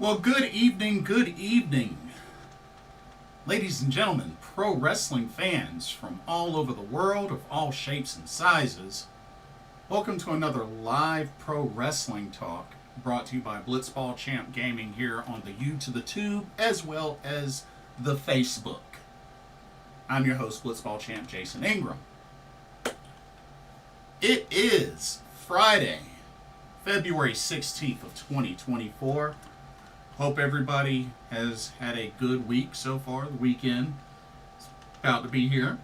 Well, good evening, ladies and gentlemen, pro wrestling fans from all over the world of all shapes and sizes. Welcome to another live pro wrestling talk brought to you by Blitzball Champ Gaming here on the U to the Tube as well as the Facebook. I'm your host, Blitzball Champ Jason Ingram. It is Friday, February 16th of 2024. Hope everybody has had a good week so far. The weekend is about to be here.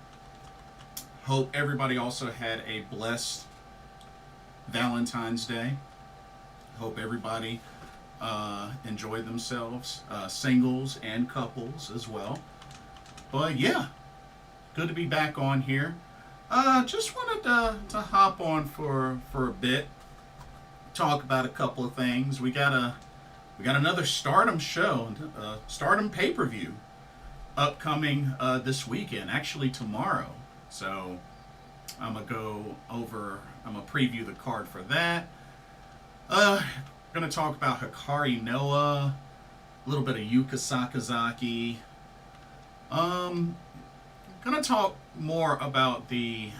Hope everybody also had a blessed Valentine's Day. Hope everybody enjoyed themselves, singles and couples as well. But yeah, good to be back on here. Just wanted to hop on for a bit, talk about a couple of things. We got another Stardom show, Stardom pay-per-view, upcoming this weekend, actually tomorrow. So I'm gonna preview the card for that. Gonna talk about Hikari Noa, a little bit of Yuka Sakazaki. Gonna talk more about the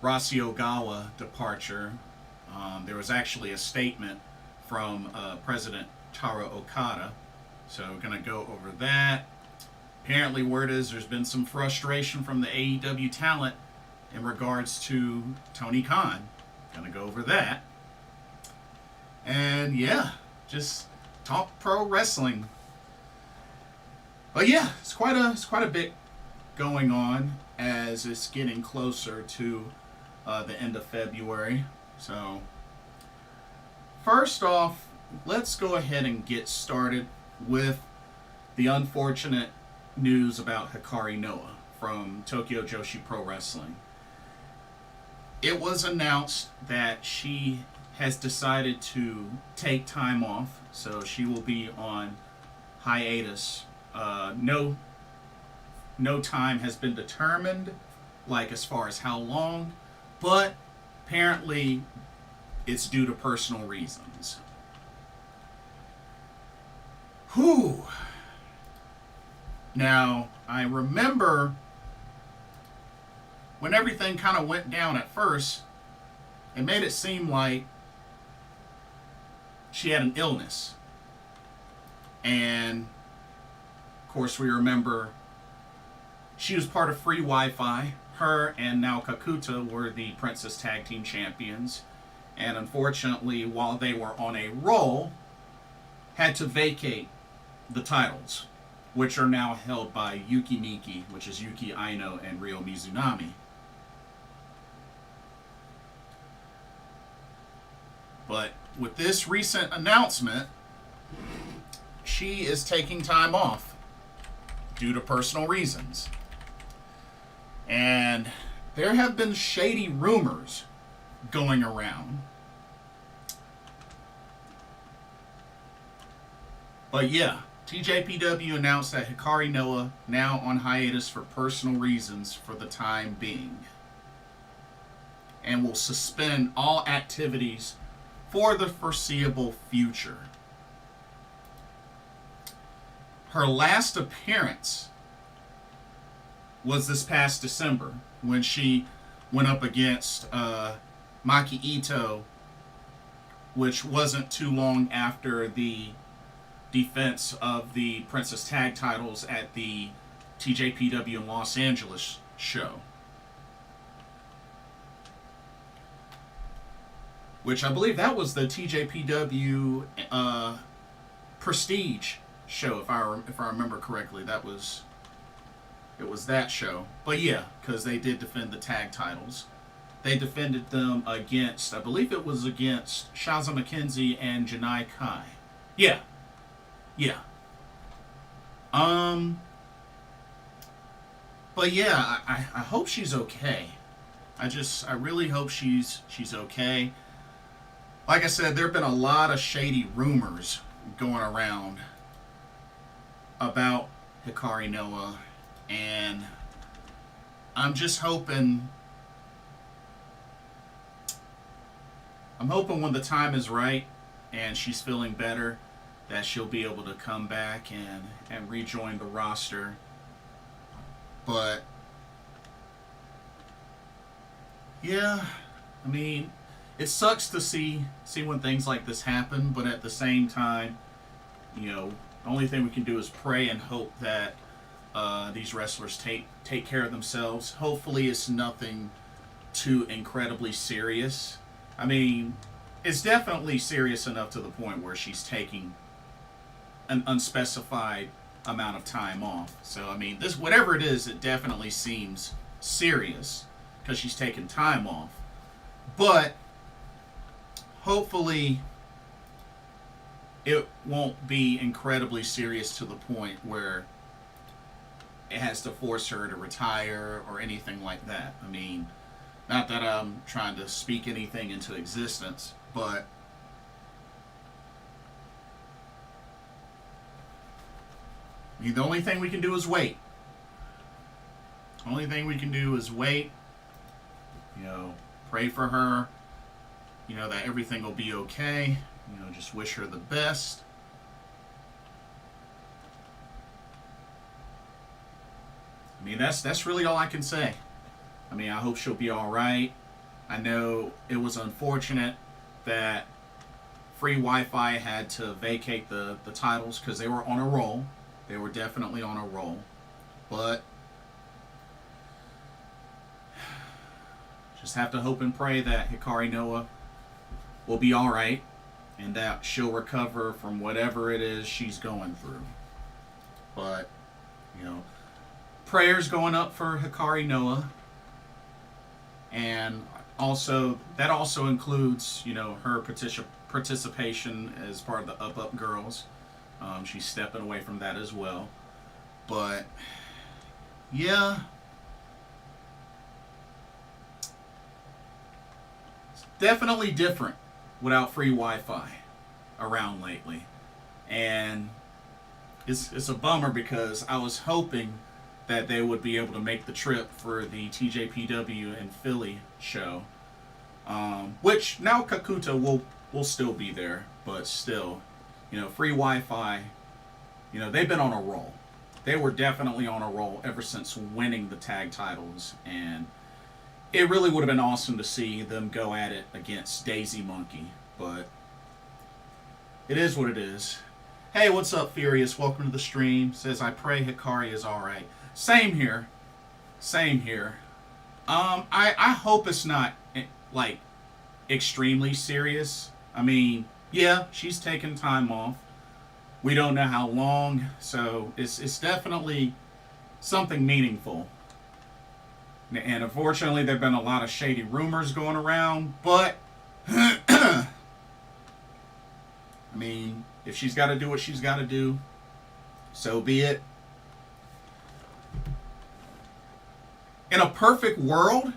Rossy Ogawa departure. There was actually a statement from President Taro Okada. So we're going to go over that. Apparently word is there's been some frustration from the AEW talent in regards to Tony Khan. Going to go over that. And yeah, just talk pro wrestling. But yeah, it's quite a bit going on as it's getting closer to the end of February. So first off, let's go ahead and get started with the unfortunate news about Hikari Noa from Tokyo Joshi Pro Wrestling. It was announced that she has decided to take time off, so she will be on hiatus. No time has been determined, like as far as how long, but apparently it's due to personal reasons. Whew. Now, I remember when everything kind of went down at first, it made it seem like she had an illness. And, of course, we remember she was part of Free Wi-Fi. Her and now Kakuta were the Princess Tag Team Champions. And unfortunately, while they were on a roll, had to vacate the titles, which are now held by Yuki Miki, which is Yuki Aino and Ryo Mizunami. But with this recent announcement, she is taking time off due to personal reasons. And there have been shady rumors going around. But yeah, TJPW announced that Hikari Noa now on hiatus for personal reasons for the time being, and will suspend all activities for the foreseeable future. Her last appearance was this past December when she went up against Maki Ito, which wasn't too long after the defense of the Princess Tag titles at the TJPW in Los Angeles show. Which I believe that was the TJPW Prestige show, if I remember correctly. It was that show. But yeah, because they did defend the tag titles. They defended them against, I believe it was against Shaza McKenzie and Janai Kai. Yeah. But yeah, I hope she's okay. I really hope she's okay. Like I said, there have been a lot of shady rumors going around about Hikari Noa, and I'm just hoping I'm hoping when the time is right and she's feeling better, that she'll be able to come back and rejoin the roster. But yeah, I mean, it sucks to see when things like this happen, but at the same time, you know, the only thing we can do is pray and hope that these wrestlers take care of themselves. Hopefully it's nothing too incredibly serious. I mean, it's definitely serious enough to the point where she's taking an unspecified amount of time off. So, I mean, this, whatever it is, it definitely seems serious because she's taking time off. But hopefully it won't be incredibly serious to the point where it has to force her to retire or anything like that. I mean, not that I'm trying to speak anything into existence, but I mean, the only thing we can do is wait. Only thing we can do is wait. You know, pray for her. You know, that everything will be okay. You know, just wish her the best. I mean, that's really all I can say. I mean, I hope she'll be all right. I know it was unfortunate that Free Wi-Fi had to vacate the titles because they were on a roll. They were definitely on a roll. But just have to hope and pray that Hikari Noa will be all right and that she'll recover from whatever it is she's going through. But, you know, prayers going up for Hikari Noa. And also, that also includes, you know, her participation as part of the Up Girls. She's stepping away from that as well. But, yeah. It's definitely different without free Wi-Fi around lately. And it's a bummer because I was hoping that they would be able to make the trip for the TJPW and Philly show. Which now Kakuta will still be there, but still, you know, free Wi-Fi, you know, they've been on a roll. They were definitely on a roll ever since winning the tag titles, and it really would have been awesome to see them go at it against Daisy Monkey, but it is what it is. Hey, what's up, Furious? Welcome to the stream. Says, I pray Hikari is alright. Same here. Same here. I hope it's not, like, extremely serious. I mean, yeah, she's taking time off. We don't know how long, so it's definitely something meaningful. And unfortunately, there have been a lot of shady rumors going around, but I mean, if she's got to do what she's got to do, so be it. In a perfect world,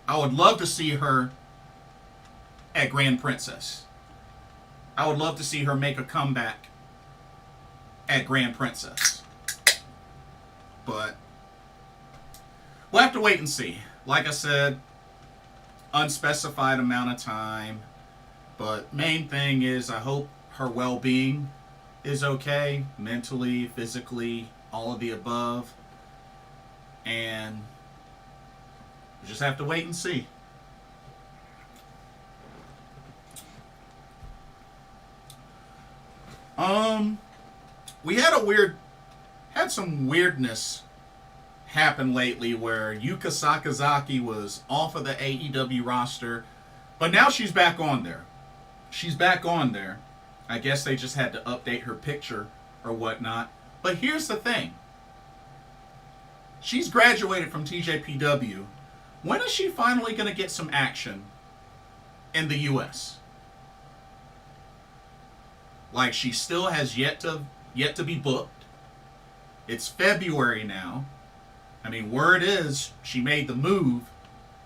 I would love to see her at Grand Princess. I would love to see her make a comeback at Grand Princess. But we'll have to wait and see. Like I said, unspecified amount of time. But main thing is I hope her well-being is okay. Mentally, physically, all of the above. And we just have to wait and see. We had some weirdness happen lately where Yuka Sakazaki was off of the AEW roster, but now she's back on there. She's back on there. I guess they just had to update her picture or whatnot. But here's the thing. She's graduated from TJPW. When is she finally going to get some action in the U.S.? Like, she still has yet to be booked. It's February now. I mean, word is she made the move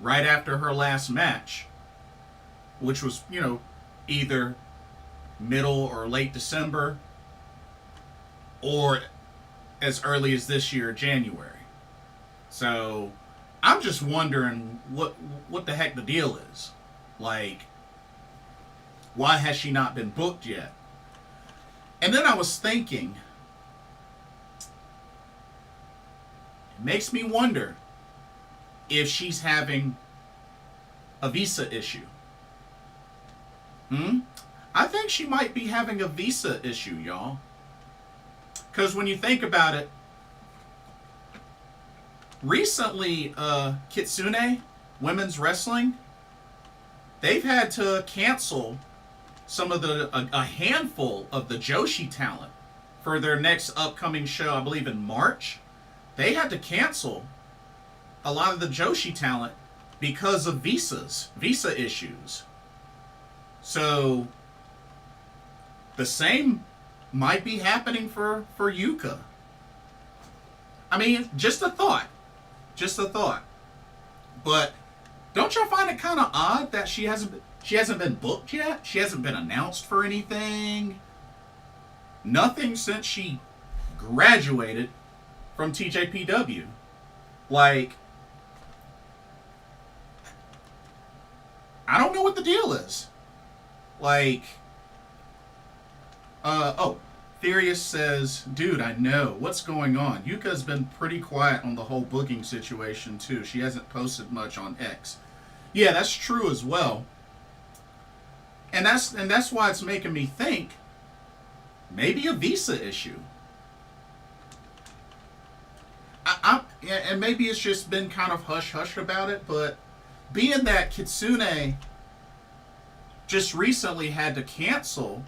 right after her last match, which was, you know, either middle or late December or as early as this year, January. So I'm just wondering what the heck the deal is. Like, Why has she not been booked yet? And then I was thinking, it makes me wonder if she's having a visa issue. I think she might be having a visa issue, y'all. Because when you think about it, recently, Kitsune, women's wrestling, they've had to cancel some of a handful of the Joshi talent for their next upcoming show, I believe in March. They had to cancel a lot of the Joshi talent because of visa issues. So the same might be happening for Yuka. I mean, just a thought. But don't y'all find it kind of odd that she hasn't been booked yet? She hasn't been announced for anything. Nothing since she graduated from TJPW. Like, I don't know what the deal is. Like, Therius says, dude, I know. What's going on? Yuka's been pretty quiet on the whole booking situation, too. She hasn't posted much on X. Yeah, that's true as well. And that's why it's making me think maybe a visa issue. And maybe it's just been kind of hush-hush about it, but being that Kitsune just recently had to cancel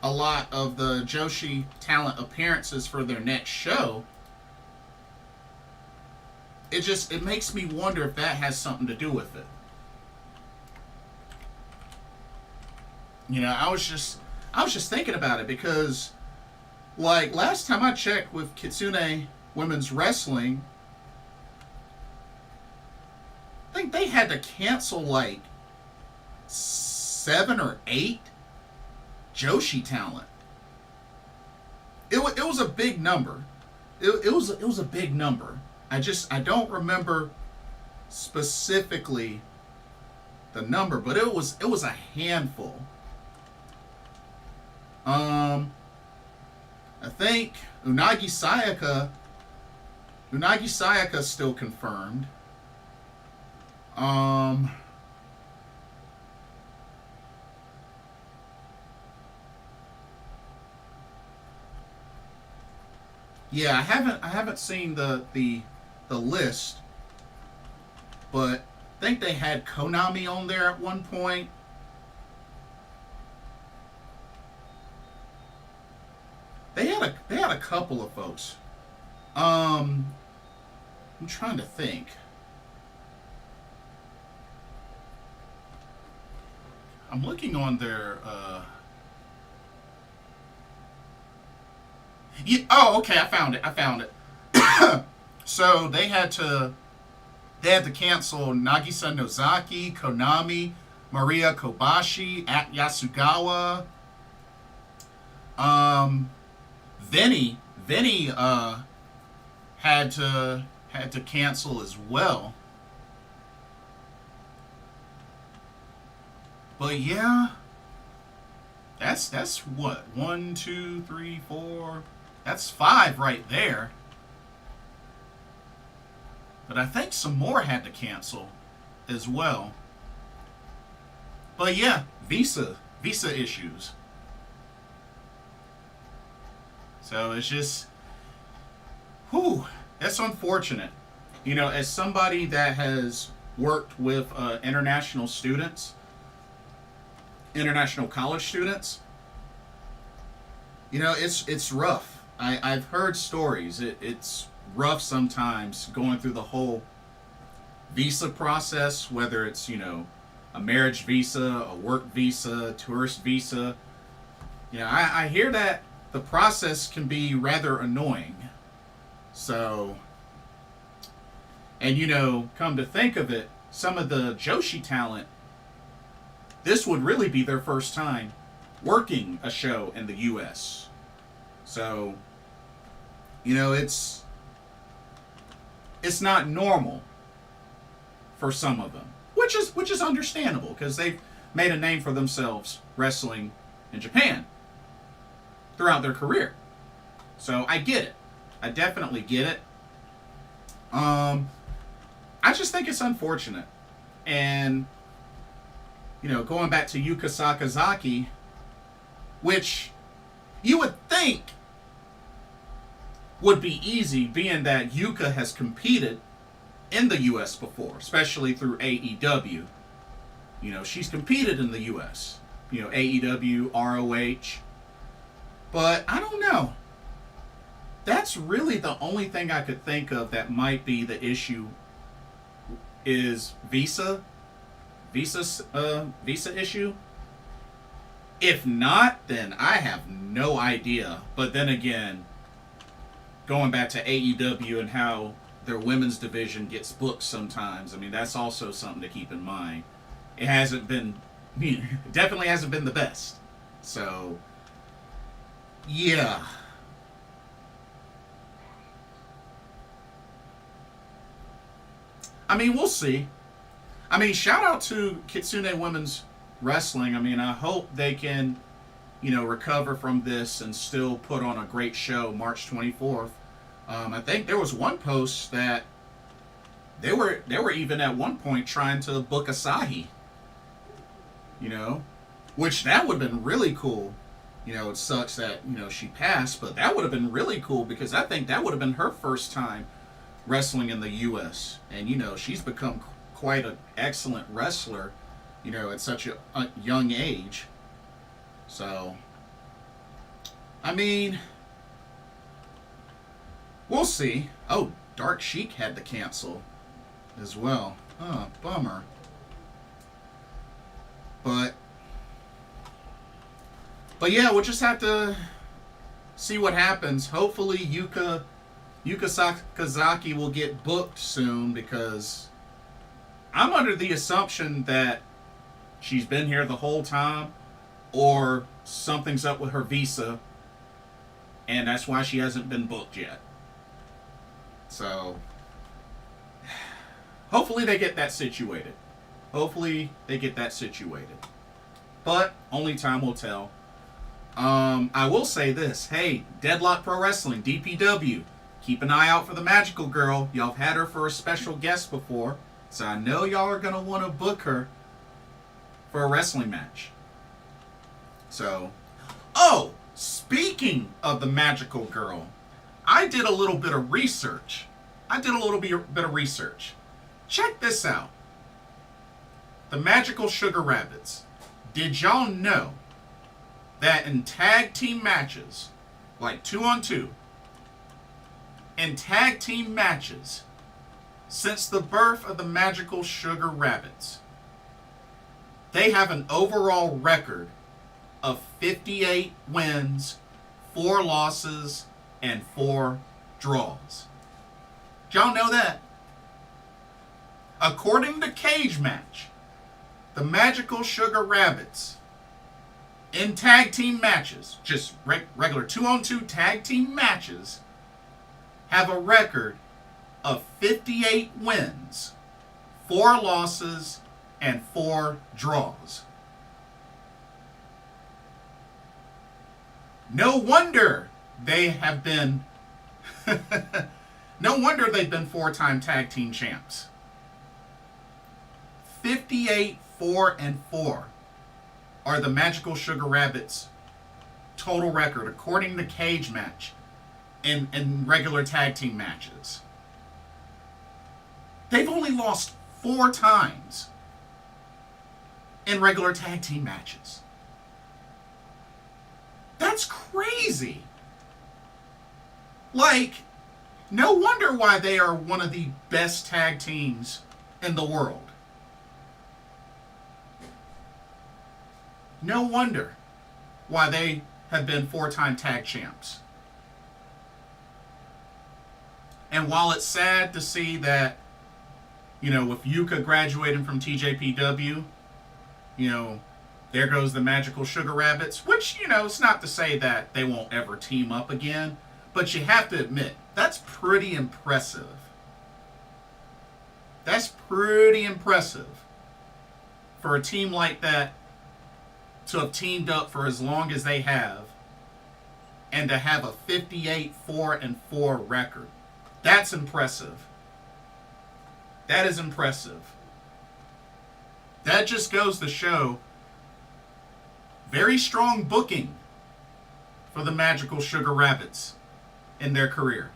a lot of the Joshi talent appearances for their next show, it makes me wonder if that has something to do with it. You know, I was just thinking about it because, like, last time I checked with Kitsune Women's Wrestling, I think they had to cancel like 7 or 8 Joshi talent. It was a big number. It was a big number. I don't remember specifically the number, but it was a handful. I think Unagi Sayaka's still confirmed. Yeah, I haven't seen the list, but I think they had Konami on there at one point. They had a couple of folks. I'm trying to think. I'm looking on their yeah, oh, okay, I found it. So they had to cancel Nagisa Nozaki, Konami, Maria Kobashi, at Yasugawa. Vinny had to cancel as well. But yeah, that's what, 1, 2, 3, 4. That's 5 right there. But I think some more had to cancel as well. But yeah, visa issues. So it's just, that's unfortunate. You know, as somebody that has worked with international college students, you know, it's rough. I've heard stories. It's rough sometimes going through the whole visa process, whether it's, you know, a marriage visa, a work visa, tourist visa. You know, I hear that the process can be rather annoying. So, and you know, come to think of it, some of the Joshi talent, this would really be their first time working a show in the U.S. So, you know, it's not normal for some of them, which is understandable because made a name for themselves wrestling in Japan throughout their career. So I get it. I definitely get it. I just think it's unfortunate. And, going back to Yuka Sakazaki, which you would think would be easy, being that Yuka has competed in the U.S. before, especially through AEW. She's competed in the U.S. AEW, ROH. But I don't know. That's really the only thing I could think of that might be the issue is visa issue. If not, then I have no idea. But then again, going back to AEW and how their women's division gets booked sometimes, that's also something to keep in mind. It definitely hasn't been the best. So, yeah. We'll see. Shout out to Kitsune Women's Wrestling. I hope they can, recover from this and still put on a great show March 24th. I think there was one post that they were even at one point trying to book Asahi. Which that would have been really cool. It sucks that, she passed, but that would have been really cool because I think that would have been her first time wrestling in the U.S. And, she's become quite an excellent wrestler, at such a young age. So, we'll see. Oh, Dark Sheik had to cancel as well. Oh, bummer. But yeah, we'll just have to see what happens. Hopefully Yuka Sakazaki will get booked soon, because I'm under the assumption that she's been here the whole time, or something's up with her visa, and that's why she hasn't been booked yet. So, hopefully they get that situated. But only time will tell. I will say this. Hey, Deadlock Pro Wrestling, DPW. Keep an eye out for the Magical Girl. Y'all have had her for a special guest before, so I know y'all are going to want to book her for a wrestling match. So, speaking of the Magical Girl, I did a little bit of research. Check this out. The Magical Sugar Rabbits. Did y'all know that in tag team matches, like 2-on-2, in tag team matches, since the birth of the Magical Sugar Rabbits, they have an overall record of 58 wins, 4 losses, and 4 draws. Did y'all know that? According to Cage Match, the Magical Sugar Rabbits, in tag team matches, just regular 2-on-2 tag team matches, have a record of 58 wins, 4 losses, and 4 draws. No wonder they have been no wonder they've been 4-time tag team champs. 58, 4, and 4 are the Magical Sugar Rabbits' total record, according to Cage Match, in regular tag team matches. They've only lost 4 times in regular tag team matches. That's crazy. No wonder why they are one of the best tag teams in the world. No wonder why they have been 4-time tag champs. And while it's sad to see that, with Yuka graduating from TJPW, there goes the Magical Sugar Rabbits, which, it's not to say that they won't ever team up again, but you have to admit, that's pretty impressive. For for a team like that to have teamed up for as long as they have and to have a 58-4-4 record. That's impressive. That is impressive. That just goes to show very strong booking for the Magical Sugar Rabbits in their career.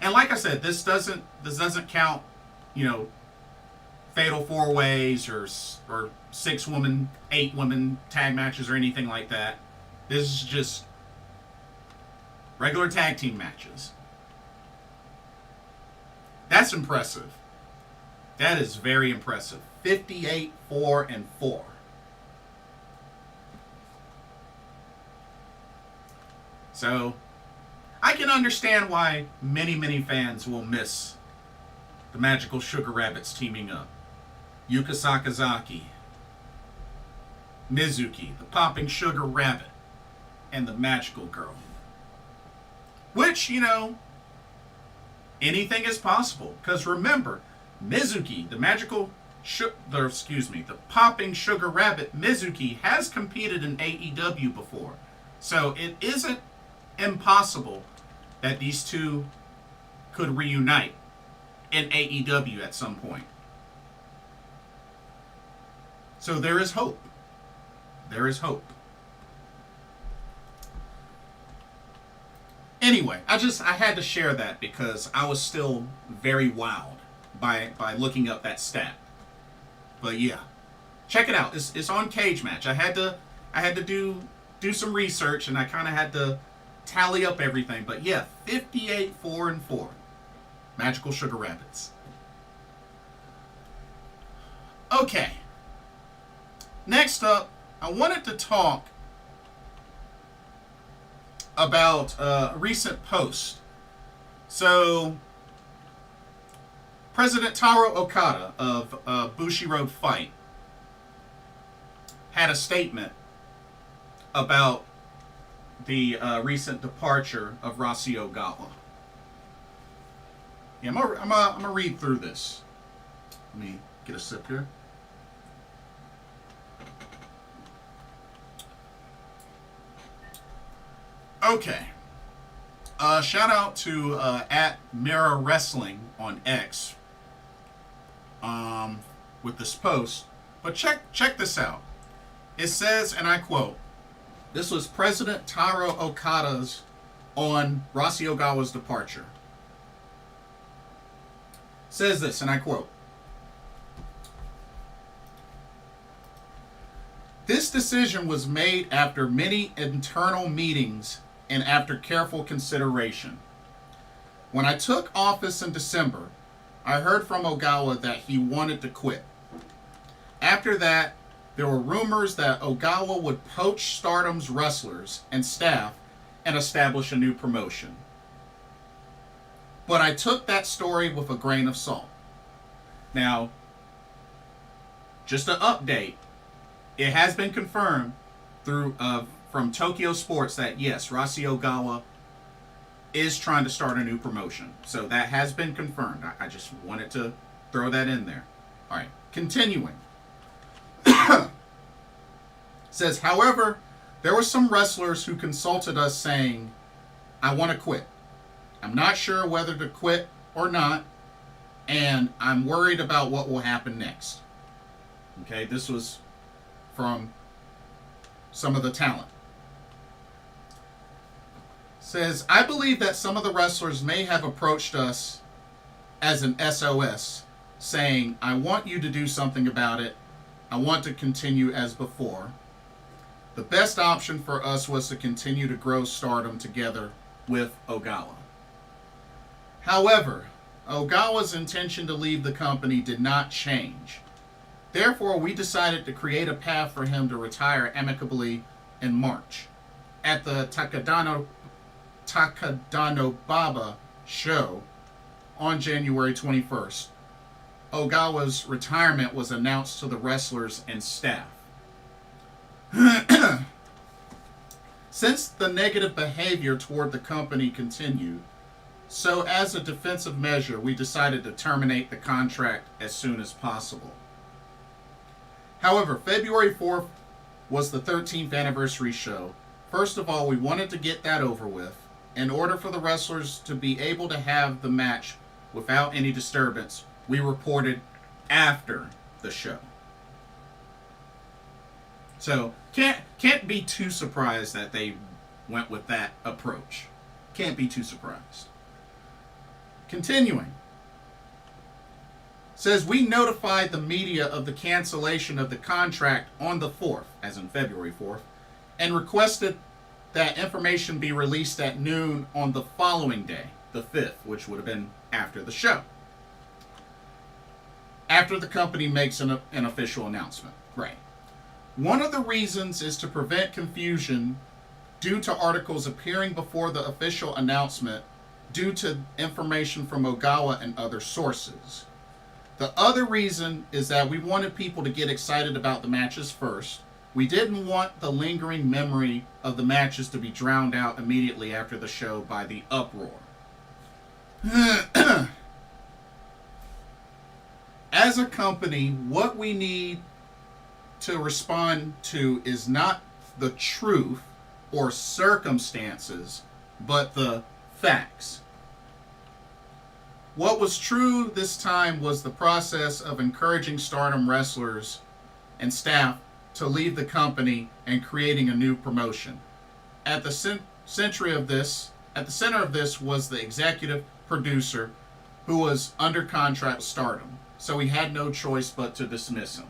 And like I said, this doesn't count, fatal 4-ways or 6-woman, 8-woman tag matches or anything like that. This is just regular tag team matches. That's impressive. That is very impressive. 58-4-4. So, I can understand why many fans will miss the Magical Sugar Rabbits teaming up. Yuka Sakazaki, Mizuki, the Popping Sugar Rabbit, and the Magical Girl. Which, anything is possible. Because remember, Mizuki, the Popping Sugar Rabbit, Mizuki, has competed in AEW before. So it isn't impossible that these two could reunite in AEW at some point. So there is hope. There is hope. Anyway, I had to share that because I was still very wowed by looking up that stat. But yeah, check it out. It's on Cage Match. I had to do some research and I kind of had to tally up everything. But yeah, 58-4-4. Magical Sugar Rabbits. Okay. Next up, I wanted to talk about a recent post. So, President Taro Okada of Bushiroad Fight had a statement about the recent departure of Rossy Ogawa. Yeah, I'm gonna read through this. Let me get a sip here. Okay. Shout out to at Mirror Wrestling on X with this post. But check this out. It says, and I quote, this was President Taro Okada's on Rossy Ogawa's departure. Says this, and I quote, this decision was made after many internal meetings and after careful consideration. When I took office in December, I heard from Ogawa that he wanted to quit. After that, there were rumors that Ogawa would poach Stardom's wrestlers and staff and establish a new promotion. But I took that story with a grain of salt. Now, just an update. It has been confirmed through from Tokyo Sports that yes, Rossy Ogawa is trying to start a new promotion. So that has been confirmed. I just wanted to throw that in there. All right, continuing. Says, however, there were some wrestlers who consulted us saying, I want to quit. I'm not sure whether to quit or not, and I'm worried about what will happen next. Okay, this was from some of the talent. Says, I believe that some of the wrestlers may have approached us as an SOS, saying, I want you to do something about it. I want to continue as before. The best option for us was to continue to grow Stardom together with Ogawa. However, Ogawa's intention to leave the company did not change. Therefore, we decided to create a path for him to retire amicably in March. At the Takadanobaba show on January 21st, Ogawa's retirement was announced to the wrestlers and staff. Since the negative behavior toward the company continued, so as a defensive measure, we decided to terminate the contract as soon as possible. However, February 4th was the 13th anniversary show. First of all, we wanted to get that over with. In order for the wrestlers to be able to have the match without any disturbance, we reported after the show. So, can't be too surprised that they went with that approach. Can't be too surprised. Continuing. Says, we notified the media of the cancellation of the contract on the 4th, as in February 4th, and requested that information be released at noon on the following day, the 5th, which would have been after the show. After the company makes an official announcement. Right. One of the reasons is to prevent confusion due to articles appearing before the official announcement due to information from Ogawa and other sources. The other reason is that we wanted people to get excited about the matches first. We didn't want the lingering memory of the matches to be drowned out immediately after the show by the uproar. As a company, what we need to respond to is not the truth or circumstances, but the facts. What was true this time was the process of encouraging Stardom wrestlers and staff to leave the company and creating a new promotion. At the center of this was the executive producer who was under contract with Stardom, so he had no choice but to dismiss him.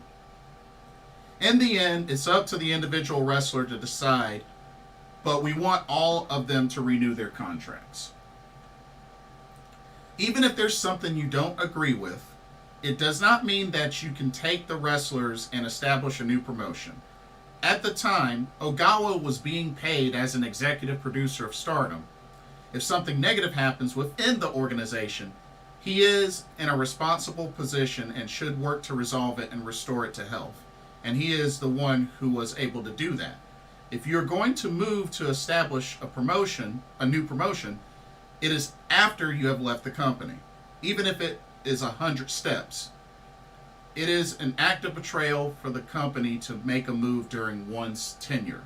In the end, it's up to the individual wrestler to decide, but we want all of them to renew their contracts. Even if there's something you don't agree with, it does not mean that you can take the wrestlers and establish a new promotion. At the time, Ogawa was being paid as an executive producer of Stardom. If something negative happens within the organization, he is in a responsible position and should work to resolve it and restore it to health. And he is the one who was able to do that. If you're going to move to establish a new promotion, it is after you have left the company, even if it is 100 steps. It is an act of betrayal for the company to make a move during one's tenure.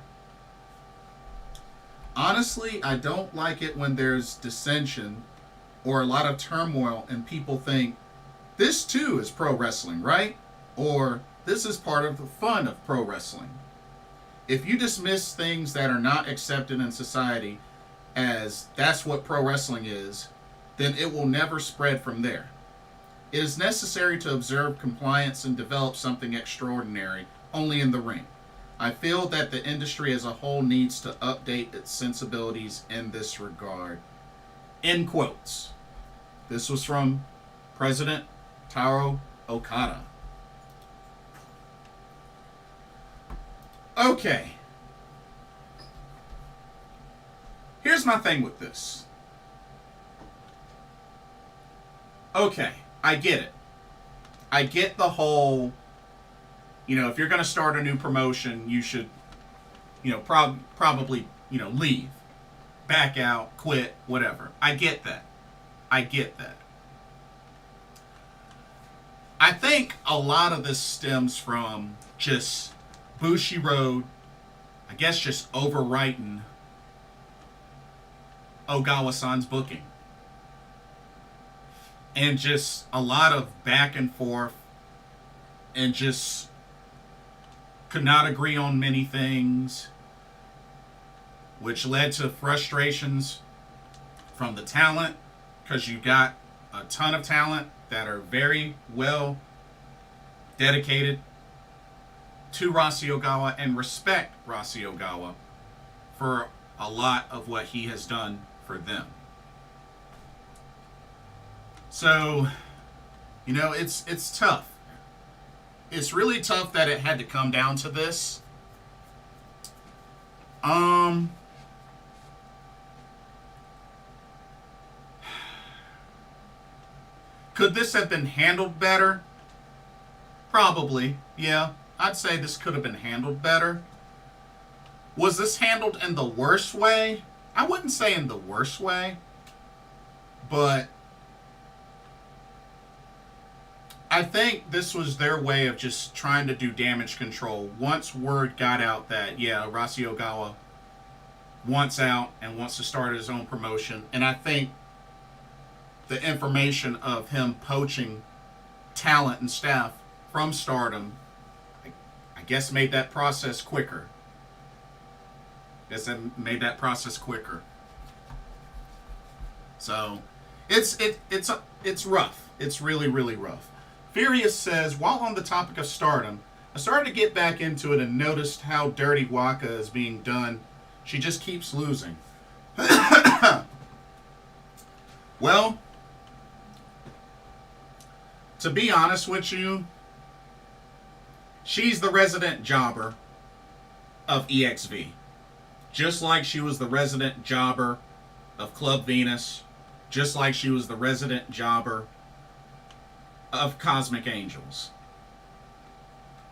Honestly, I don't like it when there's dissension or a lot of turmoil and people think, this too is pro wrestling, right? Or this is part of the fun of pro wrestling. If you dismiss things that are not accepted in society as that's what pro wrestling is, then it will never spread from there. It is necessary to observe compliance and develop something extraordinary only in the ring. I feel that the industry as a whole needs to update its sensibilities in this regard. End quotes. This was from President Taro Okada. Okay. Here's my thing with this. Okay, I get it. I get the whole, if you're going to start a new promotion, you should, probably, leave. Back out, quit, whatever. I get that. I think a lot of this stems from just Bushiroad, I guess just overwriting Ogawa-san's booking. And just a lot of back and forth and just could not agree on many things, which led to frustrations from the talent, because you got a ton of talent that are very well dedicated to Rossy Ogawa and respect Rossy Ogawa for a lot of what he has done for them. So, it's tough. It's really tough that it had to come down to this. Could this have been handled better? Probably, yeah. I'd say this could have been handled better. Was this handled in the worst way? I wouldn't say in the worst way, but I think this was their way of just trying to do damage control. Once word got out that, yeah, Rossy Ogawa wants out and wants to start his own promotion, and I think the information of him poaching talent and staff from Stardom, I guess made that process quicker. So, it's rough. It's really, really rough. Furious says, while on the topic of Stardom, I started to get back into it and noticed how dirty Waka is being done. She just keeps losing. Well, to be honest with you, she's the resident jobber of EXV. Just like she was the resident jobber of Club Venus. Just like she was the resident jobber of Cosmic Angels.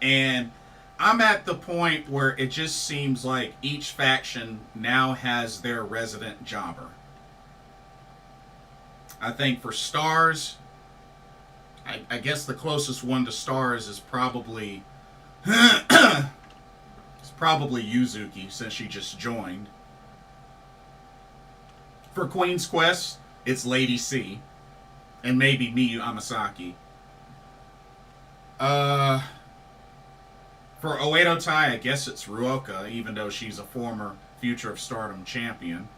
And I'm at the point where it just seems like each faction now has their resident jobber. I think for Stars, I guess the closest one to Stars is probably Yuzuki, since she just joined. For Queen's Quest, it's Lady C, and maybe Miyu Amasaki. For Oedo Tai, I guess it's Ruaka, even though she's a former Future of Stardom champion.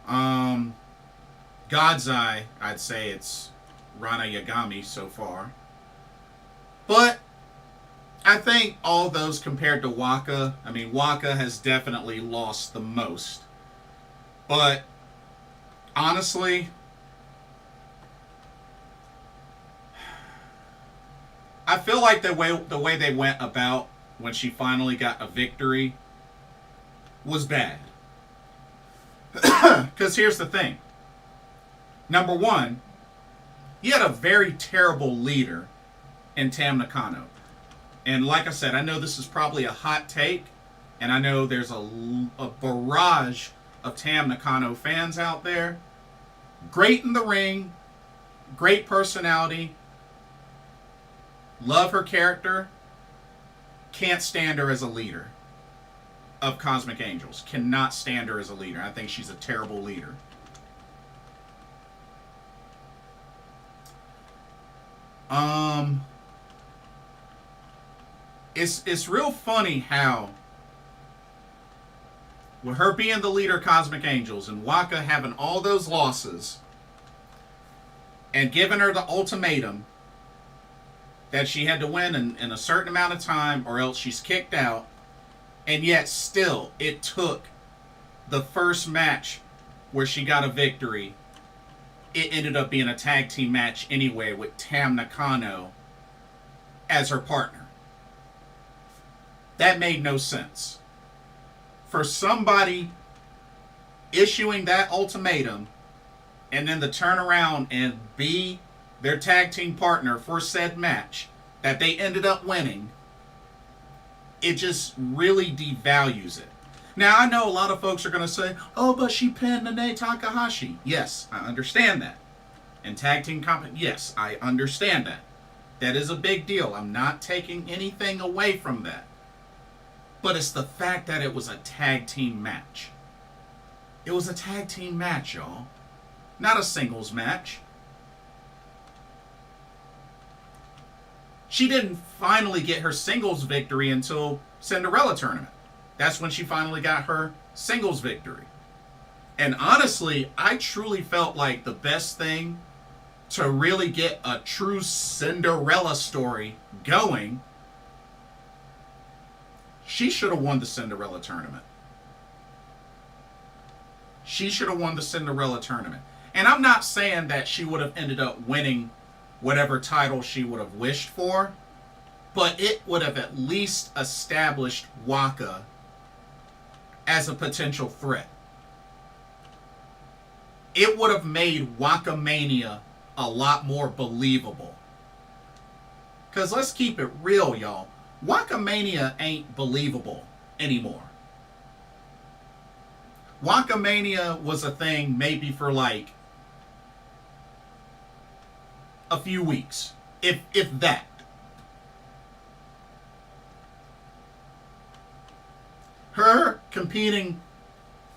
God's Eye, I'd say it's Rana Yagami so far. But I think all those compared to Waka, I mean, Waka has definitely lost the most. But honestly, I feel like the way they went about when she finally got a victory was bad. Because here's the thing. Number one, you had a very terrible leader in Tam Nakano. And like I said, I know this is probably a hot take, and I know there's a barrage of Tam Nakano fans out there. Great in the ring, great personality, love her character, can't stand her as a leader of Cosmic Angels. Cannot stand her as a leader. I think she's a terrible leader. It's real funny how, with her being the leader of Cosmic Angels and Waka having all those losses and giving her the ultimatum that she had to win in a certain amount of time or else she's kicked out, and yet still it took the first match where she got a victory. It ended up being a tag team match anyway with Tam Nakano as her partner. That made no sense. For somebody issuing that ultimatum and then to turn around and be their tag team partner for said match that they ended up winning, it just really devalues it. Now, I know a lot of folks are going to say, oh, but she pinned Nene Takahashi. Yes, I understand that. And tag team yes, I understand that. That is a big deal. I'm not taking anything away from that. But it's the fact that it was a tag team match. It was a tag team match, y'all. Not a singles match. She didn't finally get her singles victory until Cinderella tournament. That's when she finally got her singles victory. And honestly, I truly felt like the best thing to really get a true Cinderella story going, she should have won the Cinderella tournament. She should have won the Cinderella tournament. And I'm not saying that she would have ended up winning whatever title she would have wished for, but it would have at least established Waka as a potential threat. It would have made Waka Mania a lot more believable. Because let's keep it real, y'all. Waka Mania ain't believable anymore. Waka Mania was a thing maybe for like a few weeks. If that. Her competing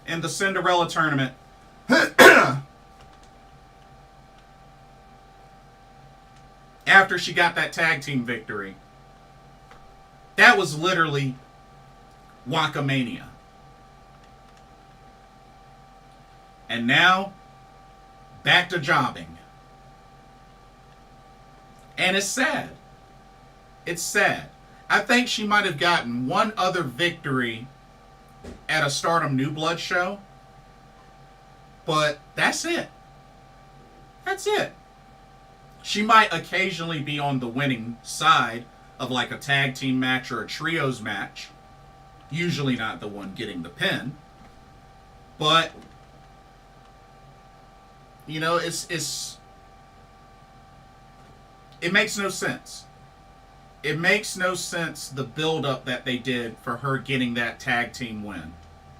in the Cinderella tournament after she got that tag team victory, that was literally Waka Mania. And now, back to jobbing. And it's sad. It's sad. I think she might have gotten one other victory at a Stardom New Blood show. But that's it. That's it. She might occasionally be on the winning side of like a tag team match or a trios match. Usually not the one getting the pin. But, you know, it makes no sense. It makes no sense the build-up that they did for her getting that tag team win,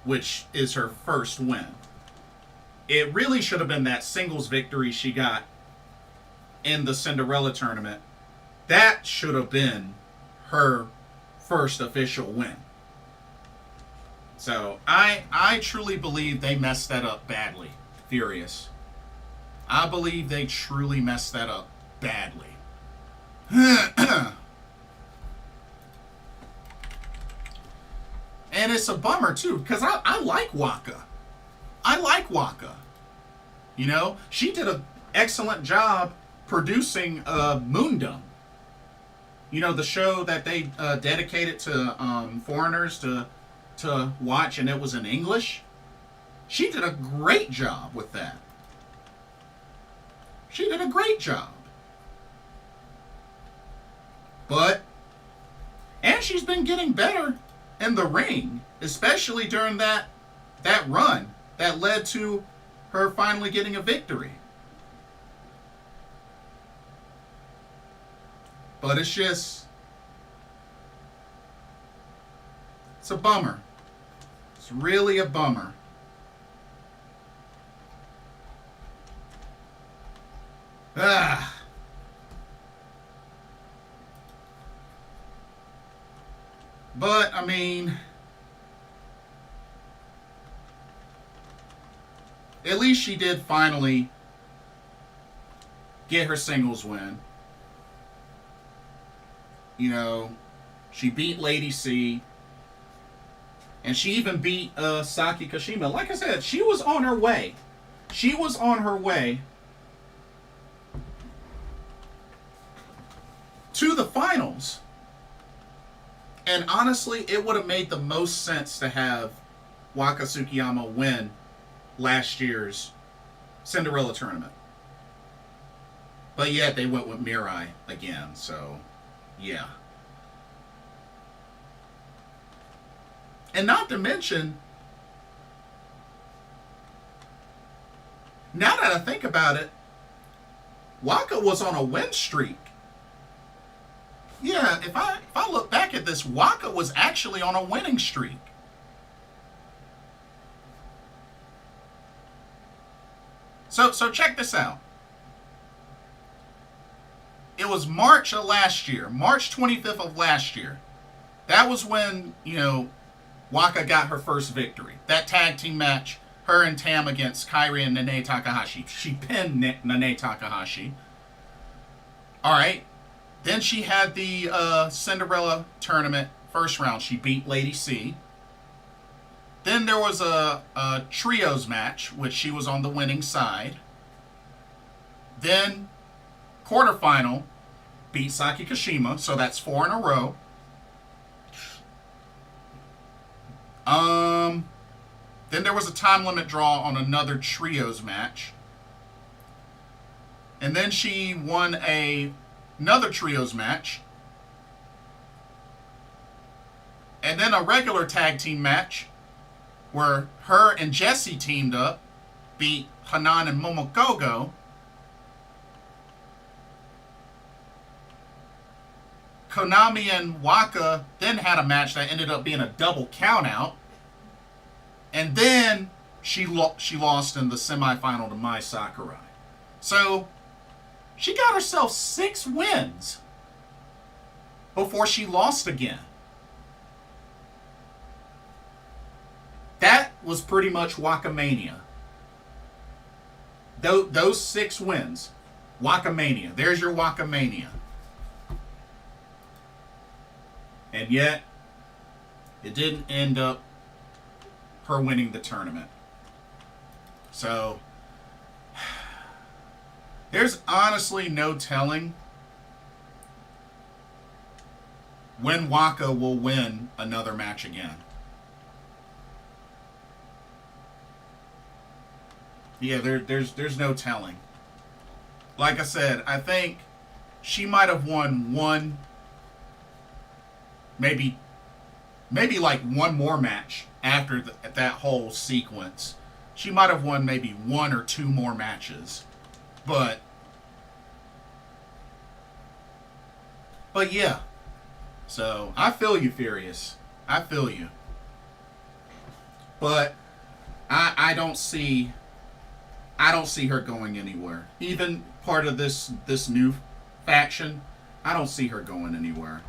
which is her first win. It really should have been that singles victory she got in the Cinderella tournament. That should have been her first official win. So, I truly believe they messed that up badly. Furious. I believe they truly messed that up badly. And it's a bummer, too, because I like Waka. I like Waka. You know, she did an excellent job producing Moondom. You know, the show that they dedicated to foreigners to watch, and it was in English. She did a great job with that. She did a great job. And she's been getting better in the ring, especially during that run that led to her finally getting a victory. But it's a bummer. It's really a bummer. But, I mean, at least she did finally get her singles win. You know, she beat Lady C. And she even beat Saki Kashima. Like I said, she was on her way. She was on her way to the finals. And honestly, it would have made the most sense to have Waka Tsukiyama win last year's Cinderella tournament. But yet they went with Mirai again, so yeah. And not to mention, now that I think about it, Waka was on a win streak. Yeah, if I look back at this, Waka was actually on a winning streak. So check this out. It was March of last year, March 25th of last year. That was when, you know, Waka got her first victory. That tag team match, her and Tam against Kairi and Nene Takahashi. She pinned Nene Takahashi. Alright. Then she had the Cinderella tournament first round. She beat Lady C. Then there was a trios match, which she was on the winning side. Then quarterfinal, beat Saki Kashima, so that's 4 in a row. Then there was a time limit draw on another trios match. And then she won another trios match. And then a regular tag team match where her and Jessie teamed up, beat Hanan and Momokogo. Konami and Waka then had a match that ended up being a double countout. And then she lost in the semifinal to Mai Sakurai. So, She got herself 6 wins before she lost again. That was pretty much Wakamania. Those 6 wins. Wakamania. There's your Wakamania. And yet, it didn't end up her winning the tournament. So, there's honestly no telling when Waka will win another match again. Yeah, there's no telling. Like I said, I think she might have won one, maybe like one more match after that whole sequence. She might have won maybe 1 or 2 more matches. But yeah. So, I feel you, Furious. I feel you. But I don't see her going anywhere. Even part of this new faction, I don't see her going anywhere.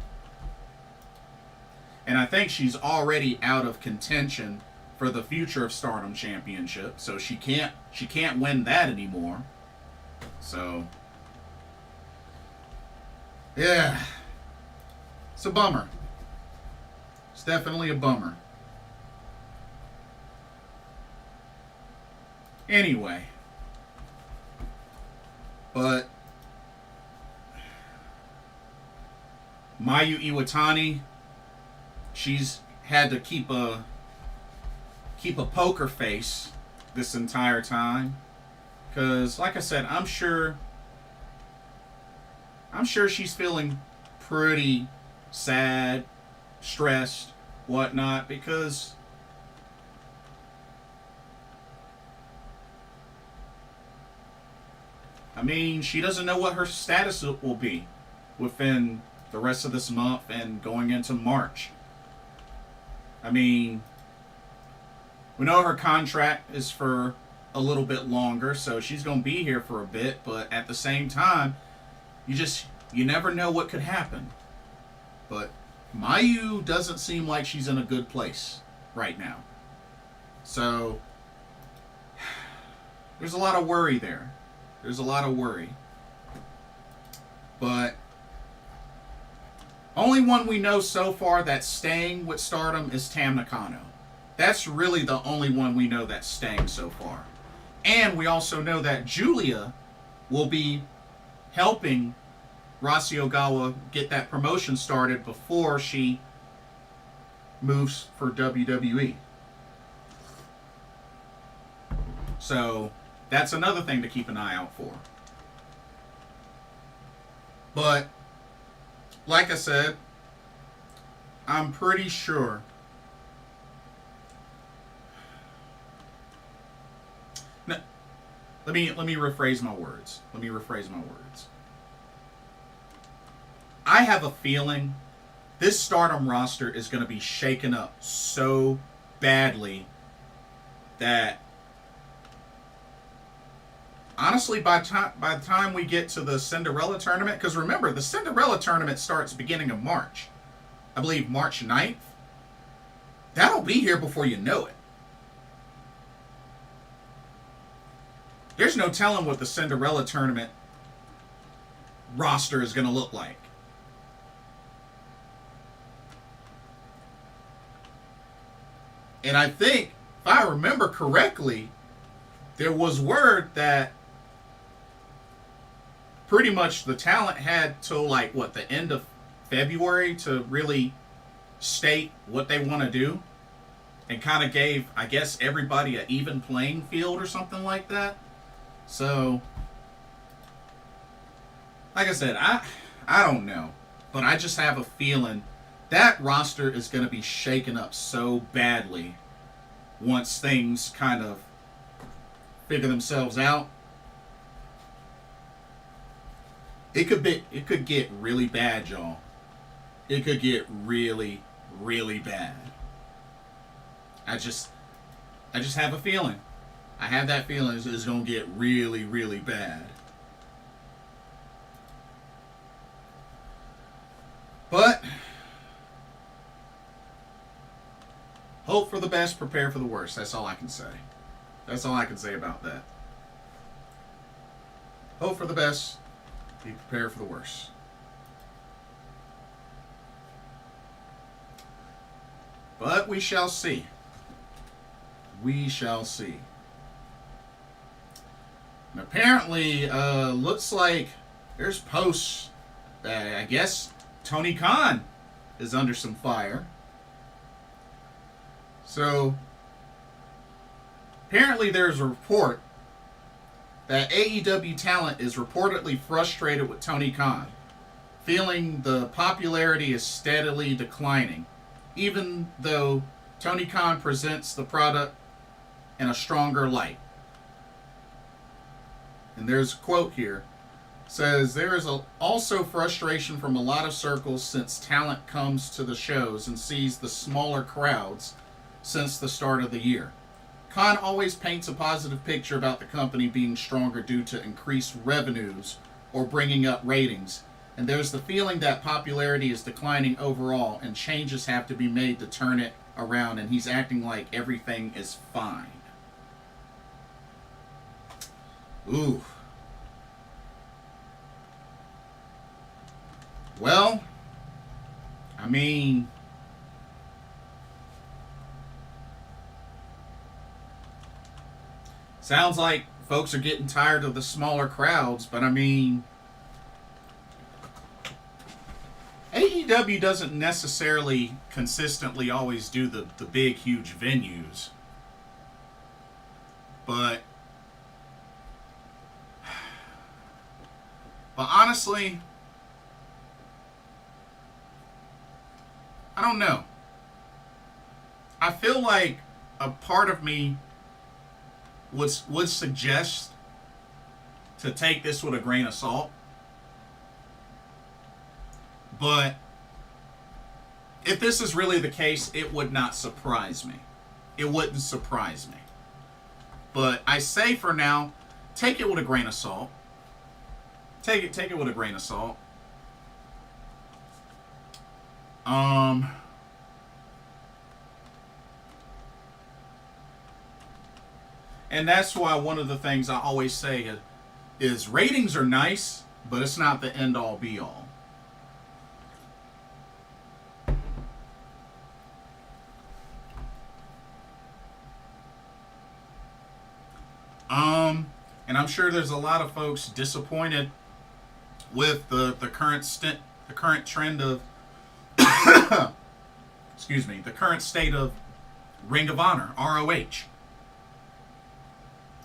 And I think she's already out of contention for the Future of Stardom Championship, so she can't win that anymore. So, yeah, it's a bummer. It's definitely a bummer. Anyway, but Mayu Iwatani, she's had to keep a poker face this entire time, because like I said, I'm sure she's feeling pretty sad, stressed, whatnot, because I mean, she doesn't know what her status will be within the rest of this month and going into March. I mean, we know her contract is for a little bit longer, so she's going to be here for a bit, but at the same time, you never know what could happen. But Mayu doesn't seem like she's in a good place right now. So, there's a lot of worry there. There's a lot of worry. But only one we know so far that's staying with Stardom is Tam Nakano. That's really the only one we know that's staying so far. And we also know that Julia will be helping Rossy Ogawa get that promotion started before she moves for WWE. So that's another thing to keep an eye out for. But like I said, I'm pretty sure Let me rephrase my words. I have a feeling this Stardom roster is going to be shaken up so badly that honestly, by the time we get to the Cinderella tournament, because remember, the Cinderella tournament starts beginning of March. I believe March 9th. That'll be here before you know it. There's no telling what the Cinderella tournament roster is going to look like. And I think, if I remember correctly, there was word that pretty much the talent had till the end of February to really state what they want to do, and kind of gave, I guess, everybody an even playing field or something like that. So, like I said, I don't know, but I just have a feeling that roster is going to be shaken up so badly once things kind of figure themselves out. It could get really bad, y'all. It could get really, really bad. I just have a feeling. I have that feeling it's going to get really, really bad. Hope for the best, prepare for the worst. That's all I can say. That's all I can say about that. Hope for the best, be prepared for the worst. But we shall see. We shall see. And apparently, looks like there's posts that I guess Tony Khan is under some fire. So, apparently there's a report that AEW talent is reportedly frustrated with Tony Khan, feeling the popularity is steadily declining, even though Tony Khan presents the product in a stronger light. And there's a quote here. It says, there is also frustration from a lot of circles since talent comes to the shows and sees the smaller crowds since the start of the year. Khan always paints a positive picture about the company being stronger due to increased revenues or bringing up ratings. And there's the feeling that popularity is declining overall and changes have to be made to turn it around, and he's acting like everything is fine. Ooh. Well, I mean, sounds like folks are getting tired of the smaller crowds, but I mean, AEW doesn't necessarily consistently always do the big, huge venues. But honestly, I don't know. I feel like a part of me would suggest to take this with a grain of salt. But if this is really the case, it would not surprise me. It wouldn't surprise me. But I say for now, take it with a grain of salt. Take it with a grain of salt. And that's why one of the things I always say is ratings are nice, but it's not the end all be all. And I'm sure there's a lot of folks disappointed with the current trend of excuse me, the current state of Ring of Honor, ROH.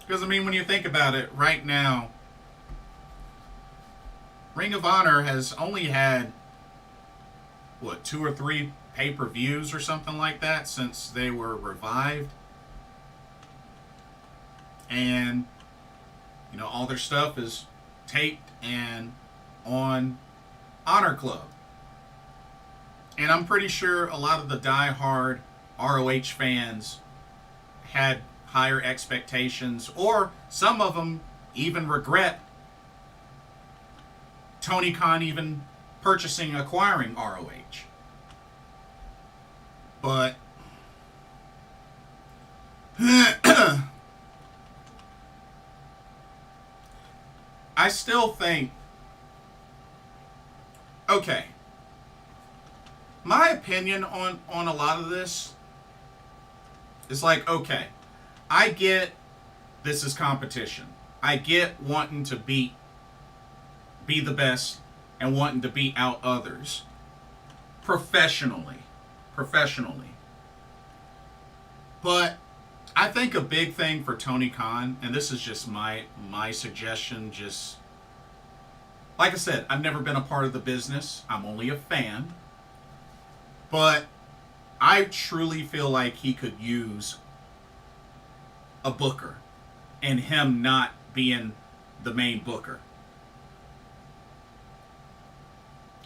Because I mean, when you think about it, right now, Ring of Honor has only had what, 2 or 3 pay-per-views or something like that since they were revived. And you know, all their stuff is taped and on Honor Club. And I'm pretty sure a lot of the die-hard ROH fans had higher expectations, or some of them even regret Tony Khan even acquiring ROH. But I still think, okay, my opinion on a lot of this is like, okay, I get this is competition. I get wanting to be the best and wanting to beat out others professionally. But I think a big thing for Tony Khan, and this is just my suggestion, just like I said, I've never been a part of the business. I'm only a fan. But I truly feel like he could use a booker and him not being the main booker.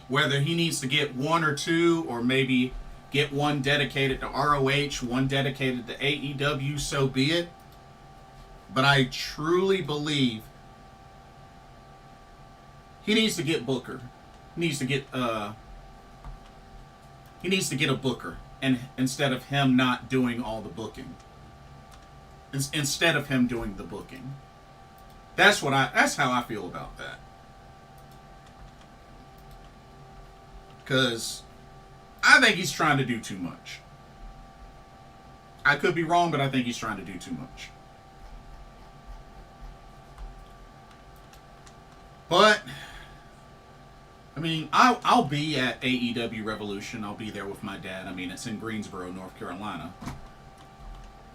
Whether he needs to get 1 or 2, or maybe get one dedicated to ROH, one dedicated to AEW, so be it. But I truly believe he needs to get Booker. He needs to get a Booker and instead of him not doing all the booking. Instead of him doing the booking. That's how I feel about that. Because I think he's trying to do too much. I could be wrong, but I think he's trying to do too much. But, I mean, I'll be at AEW Revolution. I'll be there with my dad. I mean, it's in Greensboro, North Carolina.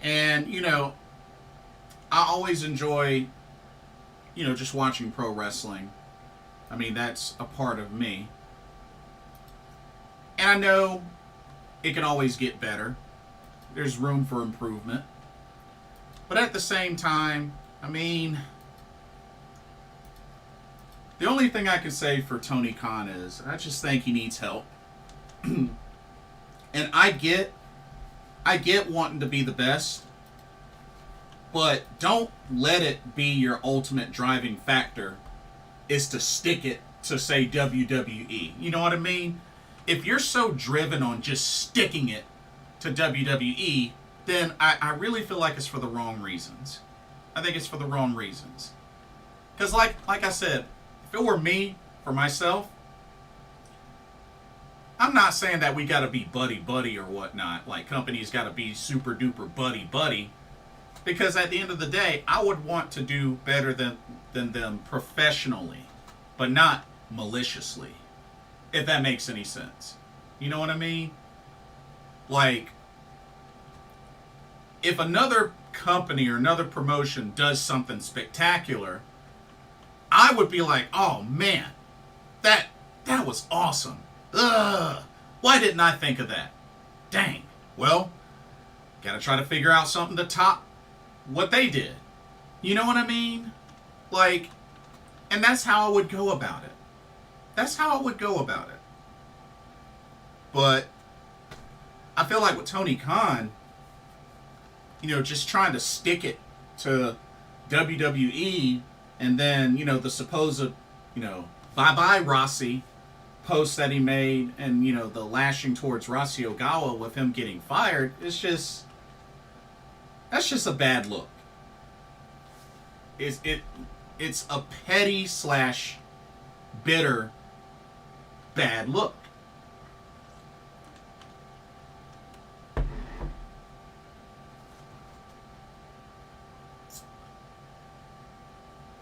And, you know, I always enjoy, you know, just watching pro wrestling. I mean, that's a part of me. And I know it can always get better. There's room for improvement. But at the same time, I mean, the only thing I can say for Tony Khan is I just think he needs help. And I get wanting to be the best, but don't let it be your ultimate driving factor is to stick it to, say, WWE. You know what I mean? If you're so driven on just sticking it to WWE, then I really feel like it's for the wrong reasons. I think it's for the wrong reasons. Because like I said, if it were me, for myself, I'm not saying that we got to be buddy-buddy or whatnot. Like, companies got to be super-duper buddy-buddy. Because at the end of the day, I would want to do better than them professionally, but not maliciously. If that makes any sense. You know what I mean? Like, if another company or another promotion does something spectacular, I would be like, oh man, that was awesome. Ugh, why didn't I think of that? Dang. Well, gotta try to figure out something to top what they did. You know what I mean? Like, and that's how I would go about it. That's how I would go about it. But I feel like with Tony Khan, you know, just trying to stick it to WWE, and then, you know, the supposed, you know, bye-bye Rossy post that he made, and, you know, the lashing towards Rossy Ogawa with him getting fired, that's just a bad look. It's a petty / bitter bad look.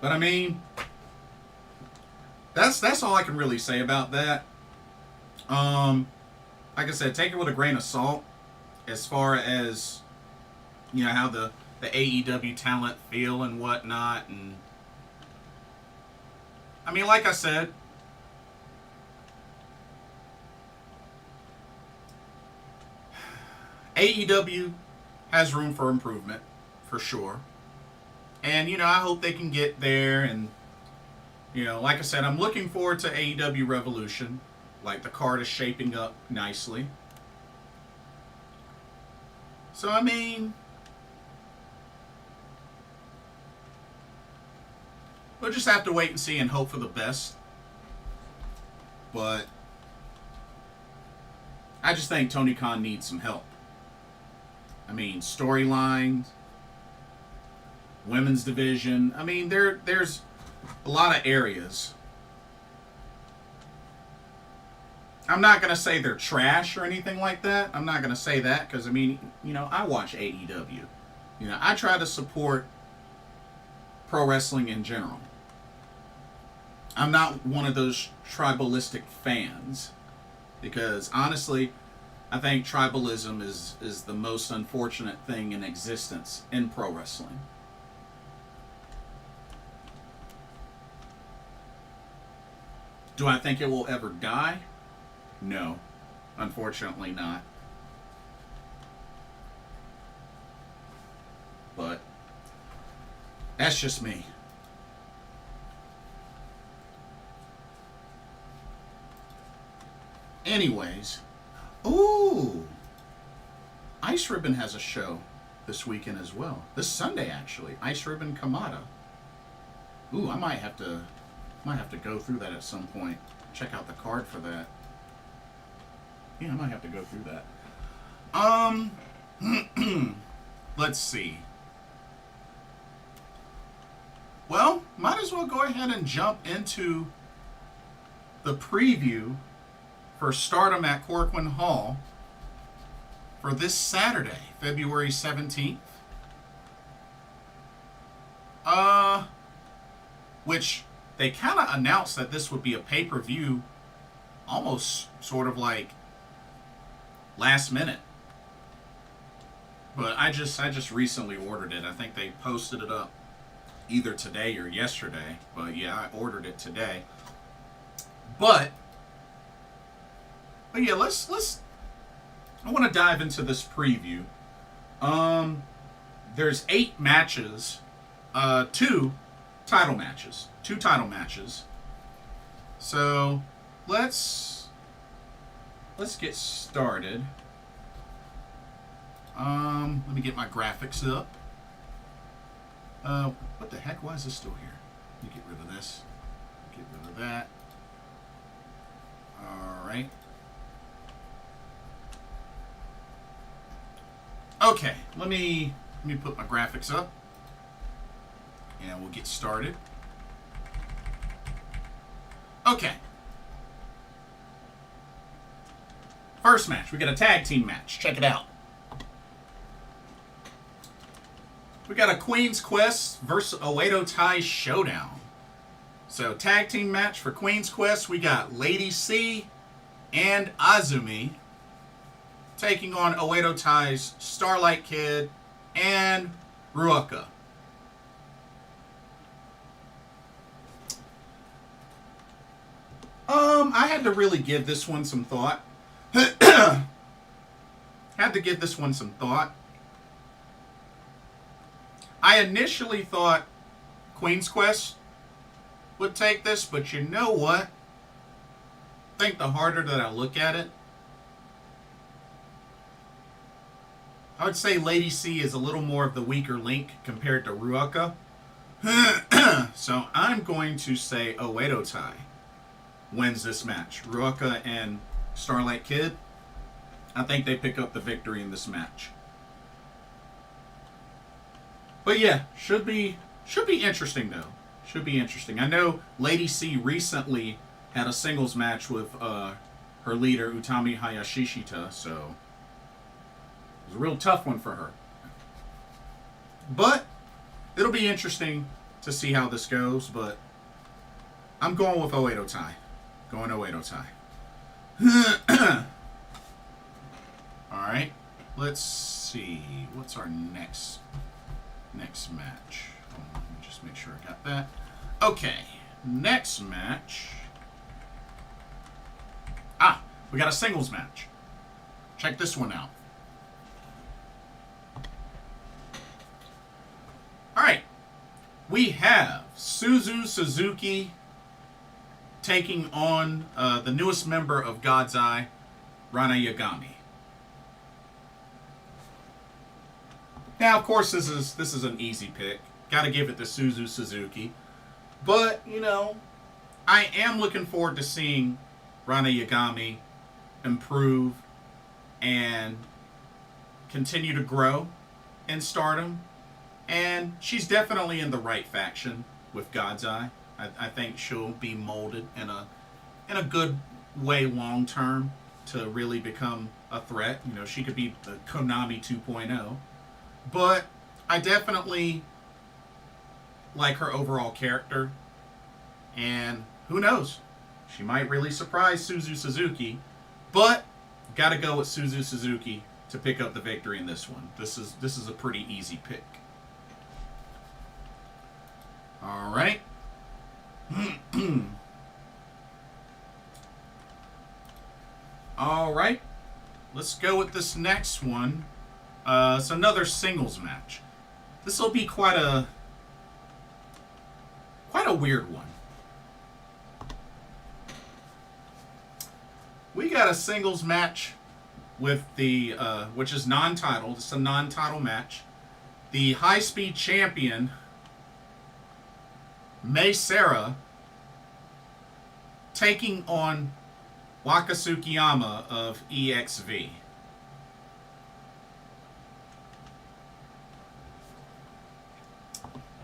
But I mean, that's all I can really say about that. Like I said, take it with a grain of salt as far as, you know, how the AEW talent feel and whatnot. And I mean, like I said, AEW has room for improvement, for sure. And, you know, I hope they can get there. And, you know, like I said, I'm looking forward to AEW Revolution. Like, the card is shaping up nicely. So, I mean, we'll just have to wait and see and hope for the best. But I just think Tony Khan needs some help. I mean, storylines, women's division. I mean, there's a lot of areas. I'm not going to say they're trash or anything like that. I'm not going to say that because, I mean, you know, I watch AEW. You know, I try to support pro wrestling in general. I'm not one of those tribalistic fans because, honestly, I think tribalism is the most unfortunate thing in existence in pro wrestling. Do I think it will ever die? No, unfortunately not. But that's just me. Anyways, ooh, Ice Ribbon has a show this weekend as well. This Sunday, actually. Ice Ribbon Kamada. Ooh, I might have to go through that at some point. Check out the card for that. Yeah, I might have to go through that. Um, let's see. Well, might as well go ahead and jump into the preview for Stardom at Korakuen Hall for this Saturday, February 17th. Which they kind of announced that this would be a pay-per-view almost sort of like last minute. But I just recently ordered it. I think they posted it up either today or yesterday. But yeah, I ordered it today. But yeah, let's I want to dive into this preview. There's 8 matches, 2 title matches. So let's get started. Let me get my graphics up. What the heck? Why is this still here? Let me get rid of this. Get rid of that. All right. Okay, let me put my graphics up, and we'll get started. Okay. First match, we got a tag team match. Check it out. We got a Queen's Quest versus Oedo Tai showdown. So, tag team match for Queen's Quest, we got Lady C and Azumi taking on Oedo Tai's Starlight Kid and Ruaka. I had to really give this one some thought. I initially thought Queen's Quest would take this, but you know what? I think the harder that I look at it, I would say Lady C is a little more of the weaker link compared to Ruaka. So I'm going to say Oedo Tai wins this match. Ruaka and Starlight Kid, I think they pick up the victory in this match. But yeah, should be interesting though. Should be interesting. I know Lady C recently had a singles match with her leader Utami Hayashishita, so it was a real tough one for her. But it'll be interesting to see how this goes, but I'm going with Oedo Tai. Going Oedo Tai. Alright. Let's see. What's our next match? Let me just make sure I got that. Okay. Next match. We got a singles match. Check this one out. Alright. We have Suzuki taking on the newest member of God's Eye, Rana Yagami. Now, of course, this is an easy pick. Got to give it to Suzuki. But, you know, I am looking forward to seeing Rana Yagami improve and continue to grow in Stardom. And she's definitely in the right faction with God's Eye. I think she'll be molded in a good way long term to really become a threat. You know, she could be the Konami 2.0. But I definitely like her overall character. And who knows? She might really surprise Suzuki. But got to go with Suzuki to pick up the victory in this one. This is a pretty easy pick. All right. All right. Let's go with this next one. It's another singles match. This will be quite a weird one. We got a singles match with the which is non-title. It's a non-title match. The high-speed champion Seira taking on Waka Tsukiyama of EXV.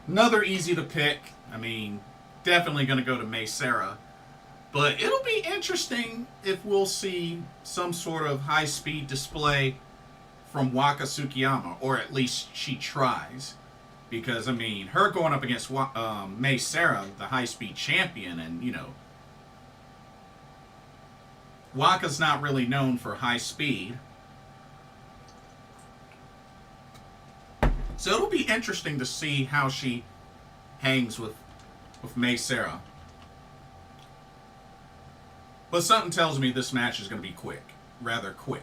Another easy to pick. I mean, definitely going to go to Seira. But it'll be interesting if we'll see some sort of high-speed display from Waka Tsukiyama, or at least she tries. Because, I mean, her going up against Seira, the high-speed champion, and, you know, Waka's not really known for high speed. So it'll be interesting to see how she hangs with Seira. But something tells me this match is going to be quick. Rather quick.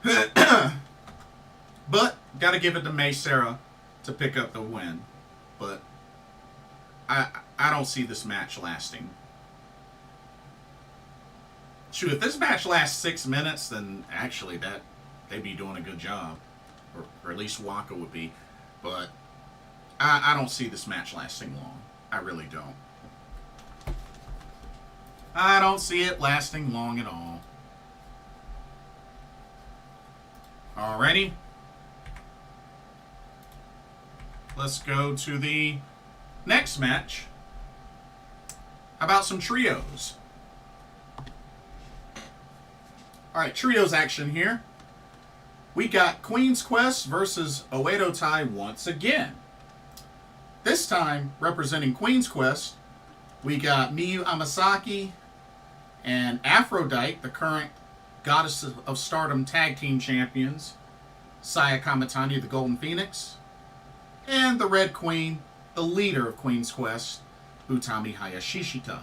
But, got to give it to Seira to pick up the win. But, I don't see this match lasting. Shoot, if this match lasts 6 minutes, then actually they'd be doing a good job. Or at least Waka would be. But I don't see this match lasting long. I really don't. I don't see it lasting long at all. Alrighty. Let's go to the next match. How about some trios? Alright, trios action here. We got Queen's Quest versus Oedo Tai once again. This time, representing Queen's Quest, we got Miyu Amasaki and Aphrodite, the current Goddess of Stardom Tag Team Champions, Saya Kamitani, the Golden Phoenix, and the Red Queen, the leader of Queen's Quest, Utami Hayashishita.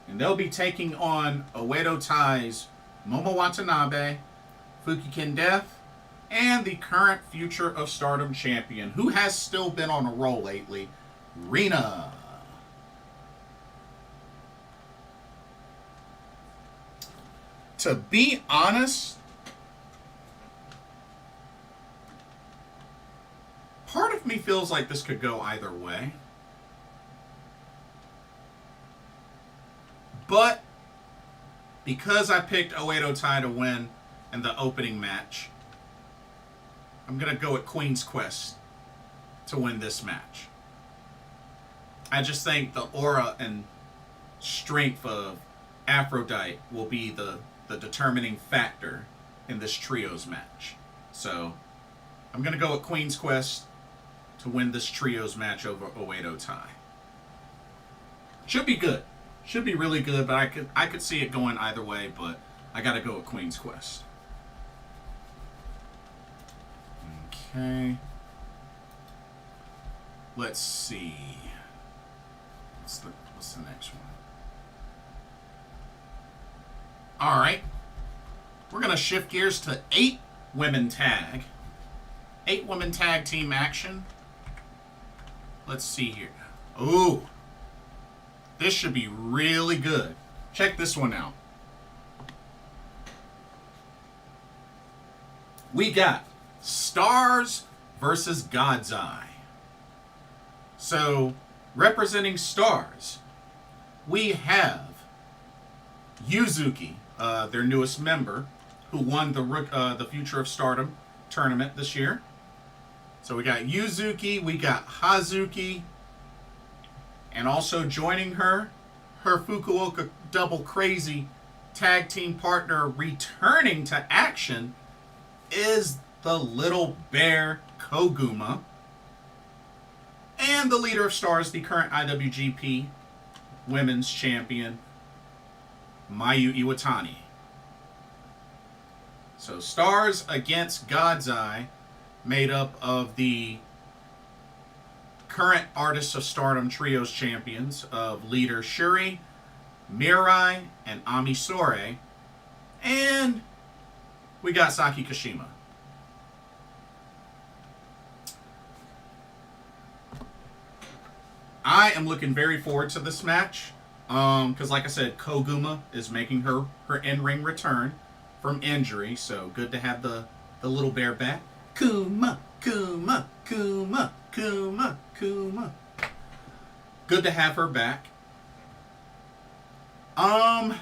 And they'll be taking on Oedo Tai's Momo Watanabe, Fukigen Death, and the current Future of Stardom champion, who has still been on a roll lately, Rina. To be honest, part of me feels like this could go either way. But because I picked Oedo Tai to win in the opening match, I'm going to go with Queen's Quest to win this match. I just think the aura and strength of Aphrodite will be the determining factor in this trios match. So I'm going to go with Queen's Quest to win this trios match over Oedo Tai. Should be good. Should be really good, but I could see it going either way, but I got to go with Queen's Quest. Okay. Let's see. What's the next one? All right. We're going to shift gears to 8 women tag. 8 women tag team action. Let's see here. Ooh. This should be really good. Check this one out. We got Stars versus God's Eye. So, representing Stars, we have Yuzuki, their newest member, who won the Future of Stardom tournament this year. So we got Yuzuki, we got Hazuki, and also joining her Fukuoka Double Crazy tag team partner returning to action is the Little Bear Koguma. And the leader of Stars, the current IWGP Women's Champion, Mayu Iwatani. So Stars against God's Eye, made up of the current Artists of Stardom Trios champions of leader Syuri, Mirai, and Ami Sourei. And we got Saki Kashima. I am looking very forward to this match. Because like I said, Koguma is making her in-ring return from injury. So good to have the little bear back. Kuma, Kuma, Kuma, Kuma, Kuma. Good to have her back. I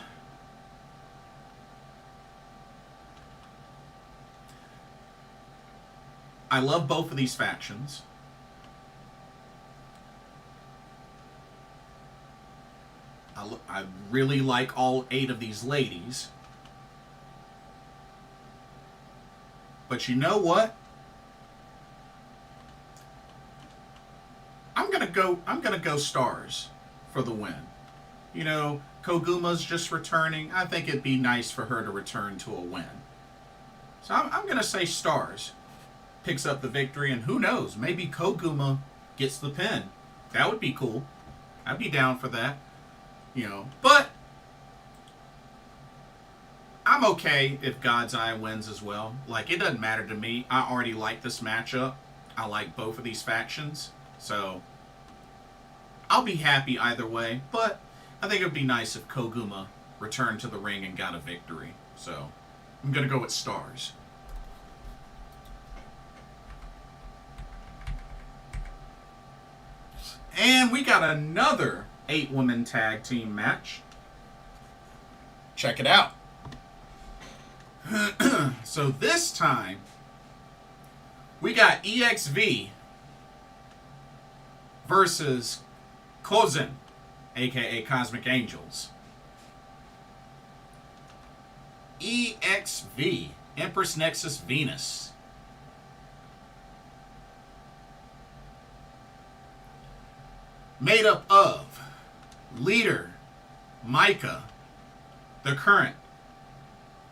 love both of these factions. I really like all 8 of these ladies. But you know what? I'm gonna go Stars for the win. You know, Koguma's just returning. I think it'd be nice for her to return to a win. So I'm gonna say Stars picks up the victory, and who knows, maybe Koguma gets the pin. That would be cool. I'd be down for that. You know, but I'm okay if God's Eye wins as well. Like, it doesn't matter to me. I already like this matchup. I like both of these factions. So, I'll be happy either way. But I think it would be nice if Koguma returned to the ring and got a victory. So, I'm going to go with Stars. And we got another 8-woman tag team match. Check it out. So this time, we got EXV versus Kozen, aka Cosmic Angels. EXV, Empress Nexus Venus. Made up of leader Micah, the current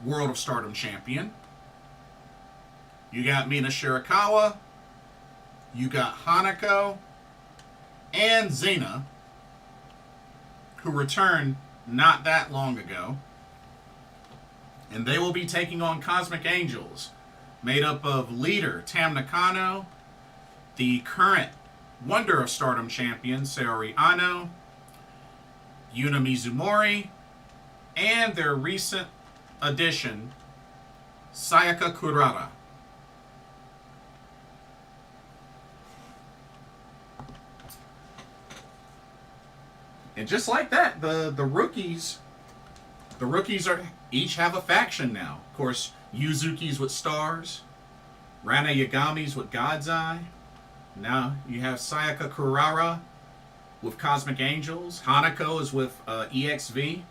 World of Stardom champion. You got Mina Shirakawa. You got Hanako and Xena, who returned not that long ago. And they will be taking on Cosmic Angels, made up of leader Tam Nakano, the current Wonder of Stardom champion Syuri Ano, Yuna Mizumori, and their recent addition, Sayaka Kurara. And just like that, the rookies are each have a faction now. Of course, Yuzuki's with Stars, Rana Yagami's with God's Eye. Now you have Sayaka Kurara with Cosmic Angels. Hanako is with EXV.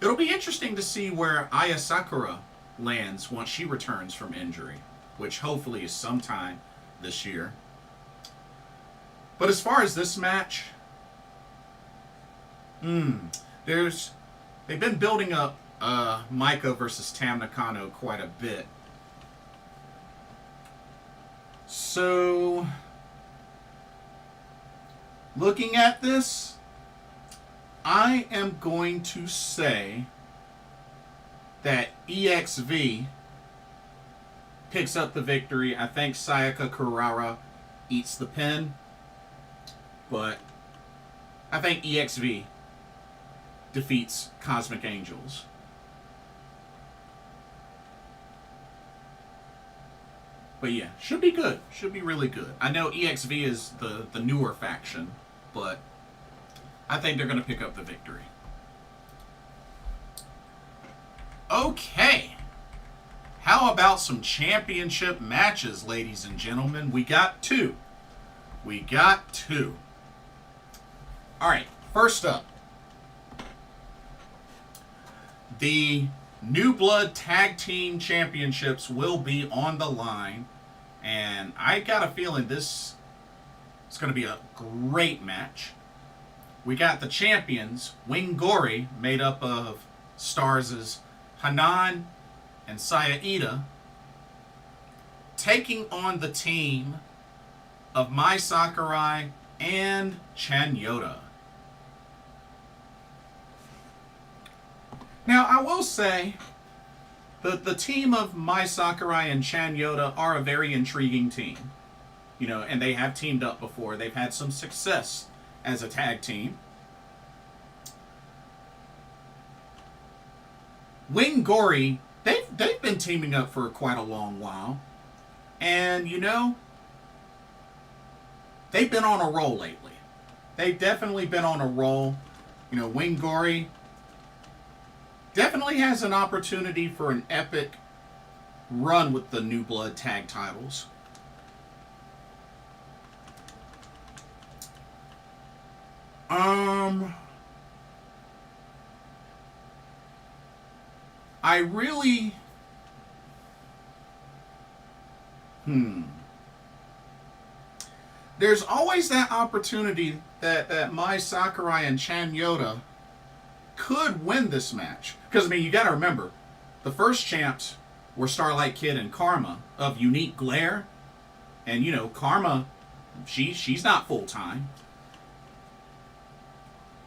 It'll be interesting to see where Aya Sakura lands once she returns from injury, which hopefully is sometime this year. But as far as this match, they've been building up Micah versus Tam Nakano quite a bit. So, looking at this, I am going to say that EXV picks up the victory. I think Sayaka Kurara eats the pin, but I think EXV defeats Cosmic Angels. But yeah, should be good. Should be really good. I know EXV is the newer faction, but I think they're going to pick up the victory. Okay. How about some championship matches, ladies and gentlemen? We got two. Alright, first up. The New Blood Tag Team Championships will be on the line. And I got a feeling this is going to be a great match. We got the champions, Wingori, made up of Stars' Hanan and Saya Ida, taking on the team of Mai Sakurai and Chan Yoda. Now, I will say that the team of Mai Sakurai and Chan Yoda are a very intriguing team. You know, and they have teamed up before. They've had some success as a tag team. Wingori, they've been teaming up for quite a long while. And, you know, they've been on a roll lately. They've definitely been on a roll. You know, Wingori definitely has an opportunity for an epic run with the New Blood tag titles. I really... There's always that opportunity that Mai Sakurai and Chan Yota could win this match. Because, I mean, you got to remember, the first champs were Starlight Kid and Karma of Unique Glare. And, you know, Karma, she's not full-time.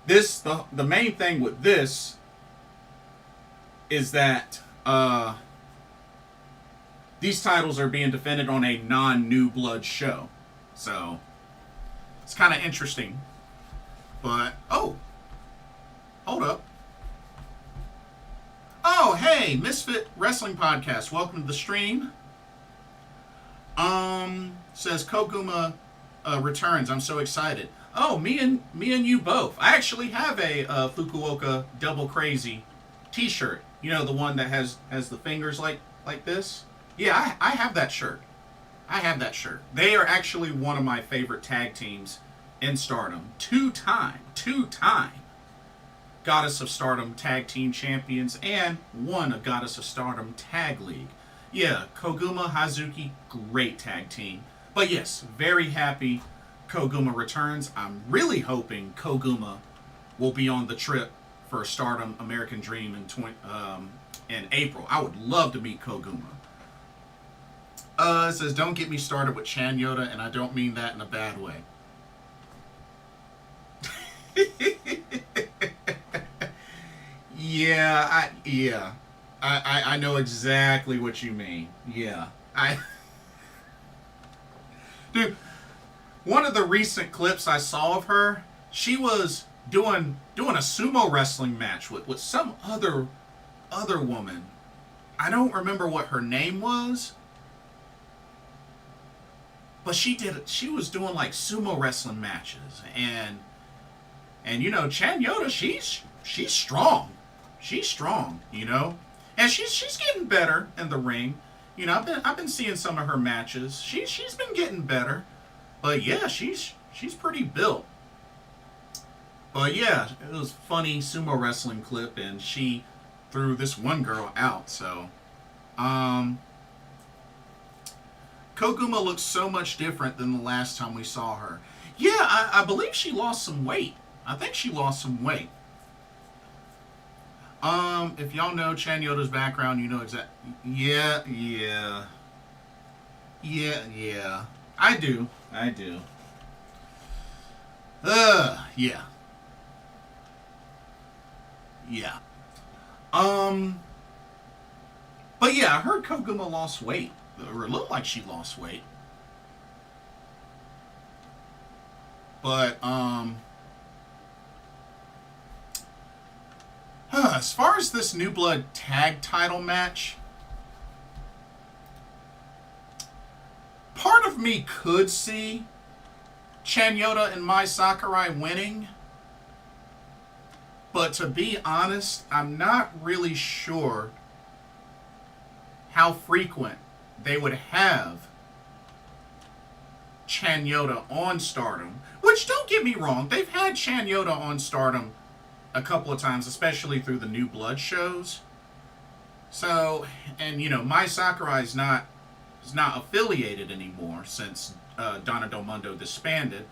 The main thing with this is that these titles are being defended on a non-New Blood show. So, it's kind of interesting. But, oh. Hold up. Oh, hey, Misfit Wrestling Podcast. Welcome to the stream. Says Koguma returns. I'm so excited. Oh, me and you both. I actually have a Fukuoka Double Crazy t-shirt. You know, the one that has the fingers like this? Yeah, I have that shirt. I have that shirt. They are actually one of my favorite tag teams in Stardom. Two-time Goddess of Stardom Tag Team Champions and won a Goddess of Stardom Tag League. Yeah, Koguma, Hazuki, great tag team. But yes, very happy Koguma returns. I'm really hoping Koguma will be on the trip for Stardom American Dream in April. I would love to meet Koguma. It says, don't get me started with Chan Yota, and I don't mean that in a bad way. I know exactly what you mean. Yeah. Dude, one of the recent clips I saw of her, she was doing a sumo wrestling match with some other woman. I don't remember what her name was. But she was doing like sumo wrestling matches, and you know, Chan Yota, she's strong. She's strong, you know, and she's getting better in the ring. You know, I've been seeing some of her matches. She's been getting better, but yeah, she's pretty built. But yeah, it was a funny sumo wrestling clip, and she threw this one girl out. So, Koguma looks so much different than the last time we saw her. Yeah, I believe she lost some weight. I think she lost some weight. If y'all know Chan Yota's background, you know exactly. Yeah. I do. Yeah. But yeah, I heard Koguma lost weight. Or it looked like she lost weight. But, as far as this New Blood tag title match, part of me could see Chan Yota and Mai Sakurai winning. But to be honest, I'm not really sure how frequent they would have Chan Yota on Stardom. Which, don't get me wrong, they've had Chan Yota on Stardom a couple of times, especially through the New Blood shows. So, and you know, Mai Sakurai is not affiliated anymore since Donna Del Mundo disbanded.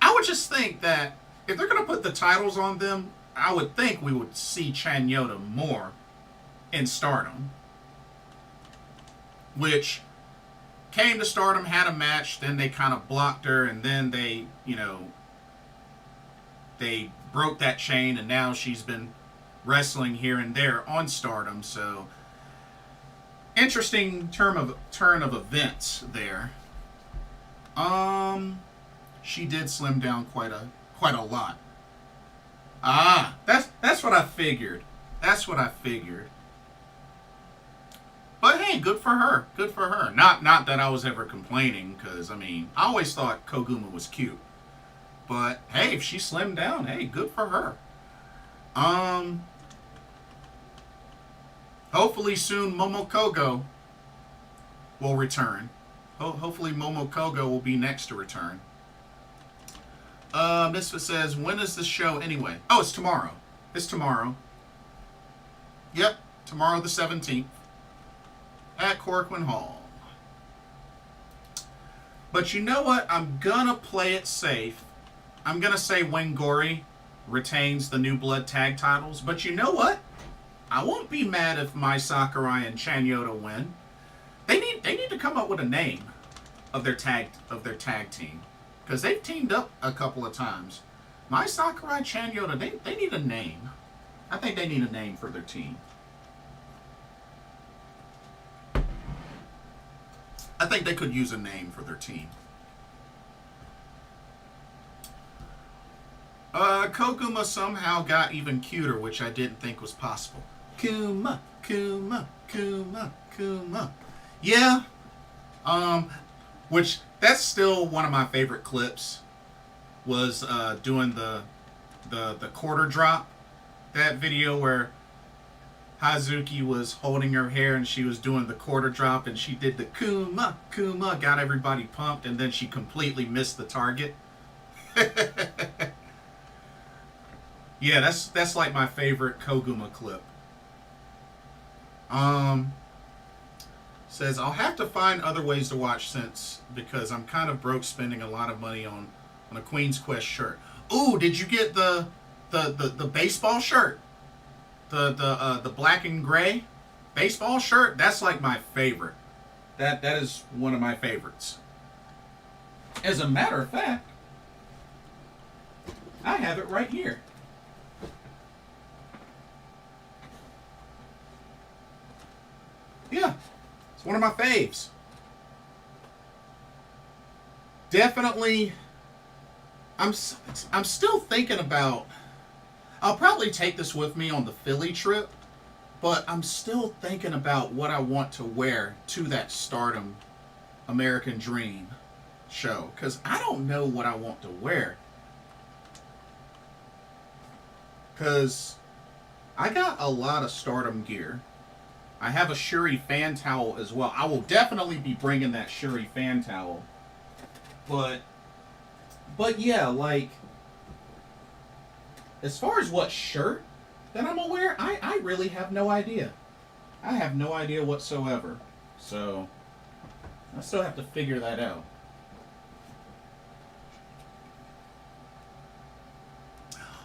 I would just think that if they're going to put the titles on them, I would think we would see Chan Yota more in Stardom. Which came to Stardom, had a match, then they kind of blocked her, and then they, you know, they broke that chain, and now she's been wrestling here and there on Stardom. So, interesting turn of events there. She did slim down quite a lot. Ah, that's what I figured. But hey, good for her. Not that I was ever complaining, because, I mean, I always thought Koguma was cute. But hey, if she slimmed down, hey, good for her. Hopefully soon Momo Kogo will return. Hopefully Momo Kogo will be next to return. Misfit says, when is the show anyway? Oh, it's tomorrow. It's tomorrow. Yep, tomorrow the 17th at Korakuen Hall. But you know what? I'm gonna play it safe. I'm gonna say Wengori retains the New Blood tag titles. But you know what? I won't be mad if Mai Sakurai and Chanyota win. They need to come up with a name of their tag team, because they've teamed up a couple of times. Mai Sakurai, Chanyota, they need a name. I think they need a name for their team. I think they could use a name for their team. Koguma somehow got even cuter, which I didn't think was possible. Kuma, Kuma, Kuma, Kuma. Yeah. Which, that's still one of my favorite clips, was doing the quarter drop. That video where Hazuki was holding her hair and she was doing the quarter drop and she did the Kuma, Kuma, got everybody pumped, and then she completely missed the target. Yeah, that's like my favorite Koguma clip. Says, I'll have to find other ways to watch because I'm kind of broke spending a lot of money on a Queen's Quest shirt. Ooh, did you get the baseball shirt? The black and gray baseball shirt? That's like my favorite. That is one of my favorites. As a matter of fact, I have it right here. Yeah, it's one of my faves. Definitely, I'm still thinking about, I'll probably take this with me on the Philly trip, but I'm still thinking about what I want to wear to that Stardom American Dream show, because I don't know what I want to wear. Because I got a lot of Stardom gear. I have a Syuri fan towel as well. I will definitely be bringing that Syuri fan towel. But yeah, like, as far as what shirt that I'm gonna wear, I really have no idea. I have no idea whatsoever. So, I still have to figure that out.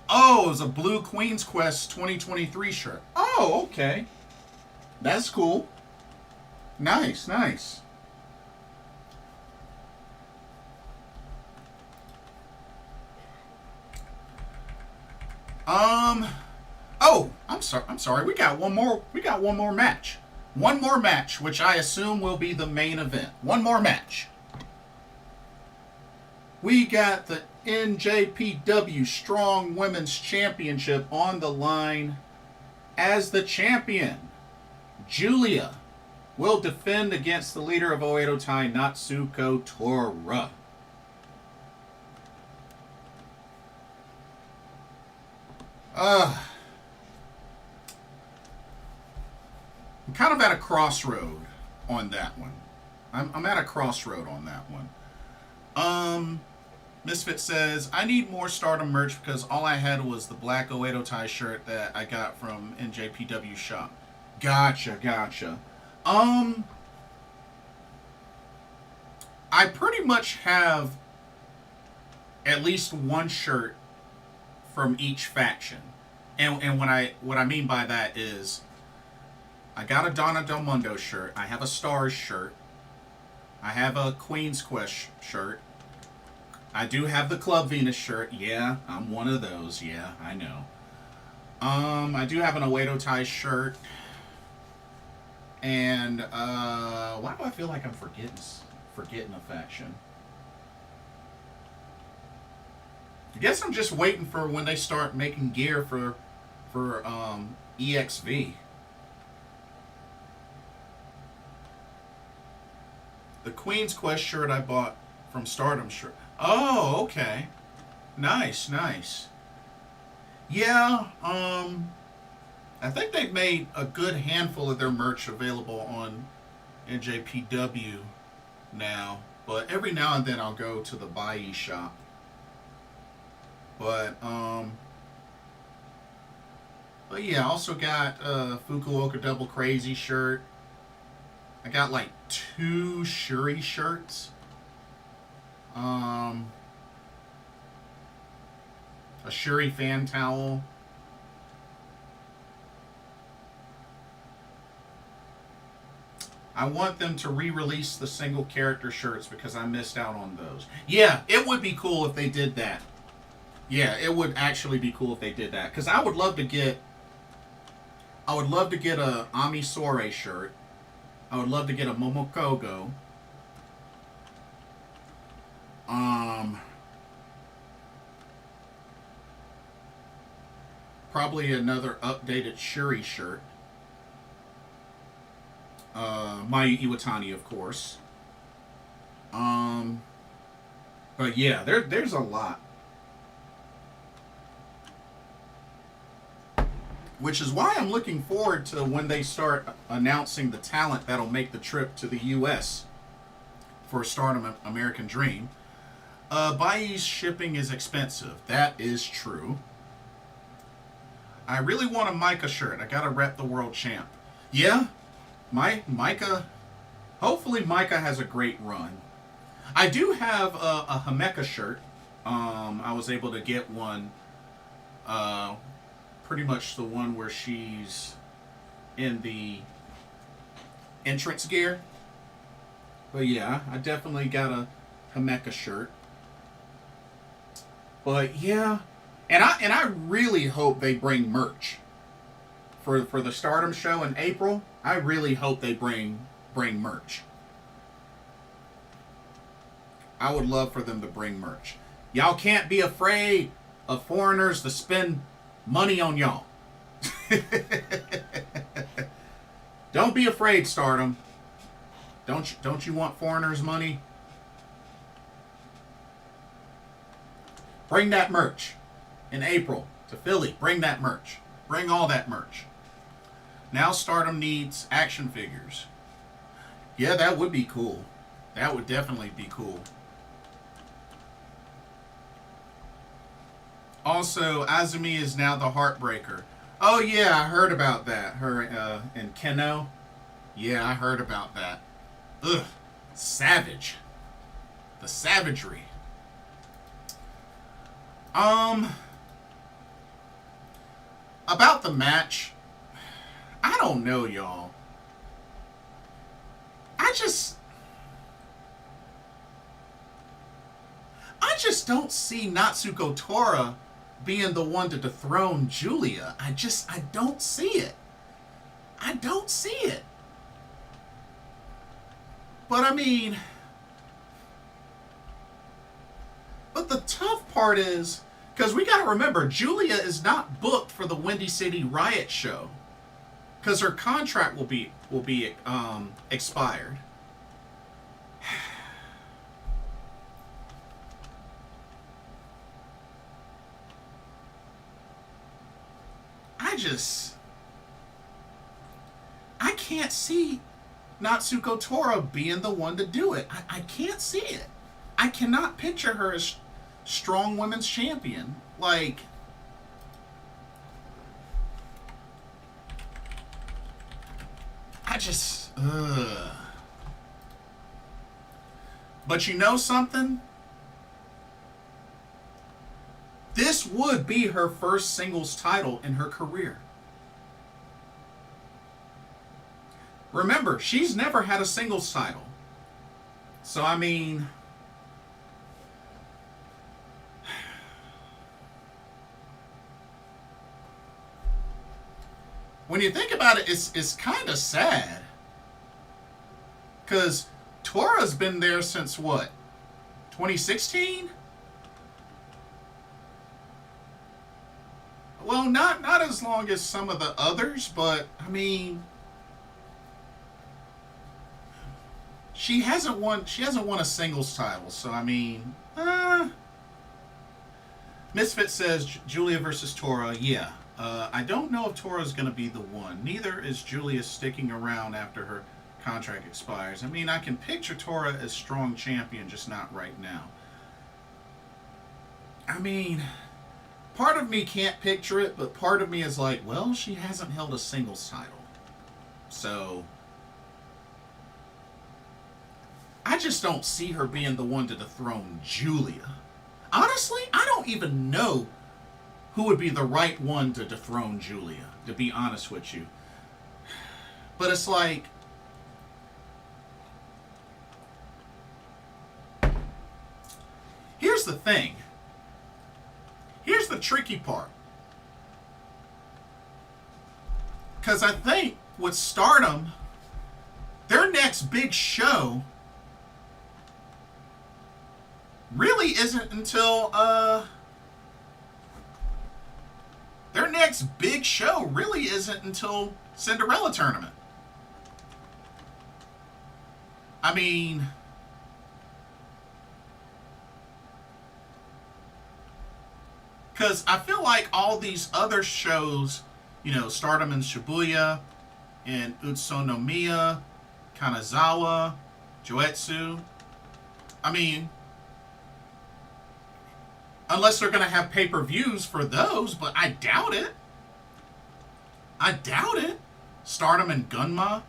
Oh, it was a blue Queen's Quest 2023 shirt. Oh, okay. That's cool. Nice, nice. Oh, I'm sorry. We got one more match. One more match, which I assume will be the main event. One more match. We got the NJPW Strong Women's Championship on the line. As the champion, Julia will defend against the leader of Oedo Tai, Natsuko Tora. I'm kind of at a crossroad on that one. I'm at a crossroad on that one. Misfit says, I need more Stardom merch because all I had was the black Oedo Tai shirt that I got from NJPW shop. Gotcha. I pretty much have at least one shirt from each faction. And what I mean by that is, I got a Donna Del Mundo shirt, I have a Stars shirt, I have a Queen's Quest shirt, I do have the Club Venus shirt. Yeah, I'm one of those. Yeah, I know. I do have an Oedo Tai shirt. And why do I feel like I'm forgetting a faction? I guess I'm just waiting for when they start making gear for EXV. The Queen's Quest shirt I bought from Stardom shirt. Oh, okay. Nice. Yeah, I think they've made a good handful of their merch available on NJPW now, but every now and then I'll go to the Bai shop But yeah, I also got Fukuoka Double Crazy shirt. I got like 2 Syuri shirts. A Syuri fan towel. I want them to re-release the single character shirts because I missed out on those. Yeah, it would be cool if they did that. Yeah, it would actually be cool if they did that. Because I would love to get a Ami Sore shirt. I would love to get a Momokogo. Probably another updated Syuri shirt. Mayu Iwatani, of course. But yeah, there's a lot. Which is why I'm looking forward to when they start announcing the talent that'll make the trip to the U.S. for Stardom American Dream. Bai's shipping is expensive. That is true. I really want a Micah shirt. I gotta rep the world champ. Yeah, Micah. Hopefully Micah has a great run. I do have a Himeka shirt. I was able to get one. Pretty much the one where she's in the entrance gear. But yeah, I definitely got a Himeka shirt. But yeah, and I really hope they bring merch for the Stardom show in April. I really hope they bring merch. I would love for them to bring merch. Y'all can't be afraid of foreigners to spend money on y'all. Don't be afraid, Stardom. Don't you want foreigners' money? Bring that merch in April to Philly. Bring that merch. Bring all that merch. Now Stardom needs action figures. Yeah, that would be cool. That would definitely be cool. Also, Azumi is now the Heartbreaker. Oh yeah, I heard about that. Her and Keno. Yeah, I heard about that. Ugh, savage. The savagery. About the match, I don't know, y'all. I just don't see Natsuko Tora being the one to dethrone Julia. I don't see it. I don't see it. But I mean, but the tough part is, because we got to remember, Julia is not booked for the Windy City Riot show, because her contract will be expired. I can't see Natsuko Tora being the one to do it. I can't see it. I cannot picture her as strong women's champion. Like, But you know something? This would be her first singles title in her career. Remember, she's never had a singles title. So, I mean, when you think about it, it's kind of sad. Because Tora's been there since what? 2016? Well, not as long as some of the others, but I mean, she hasn't won a singles title, so I mean, Misfit says Julia versus Tora. Yeah, I don't know if Tora's going to be the one. Neither is Julia sticking around after her contract expires. I mean, I can picture Tora as strong champion, just not right now. I mean, part of me can't picture it, but part of me is like, well, she hasn't held a singles title. So I just don't see her being the one to dethrone Giulia. Honestly, I don't even know who would be the right one to dethrone Giulia, to be honest with you. But it's like, here's the thing. Here's the tricky part. Because I think with Stardom, their next big show really isn't until, their next big show really isn't until Cinderella Tournament. I mean, because I feel like all these other shows, you know, Stardom in Shibuya, and Utsunomiya, Kanazawa, Joetsu, I mean, unless they're going to have pay-per-views for those, but I doubt it. I doubt it. Stardom and Gunma.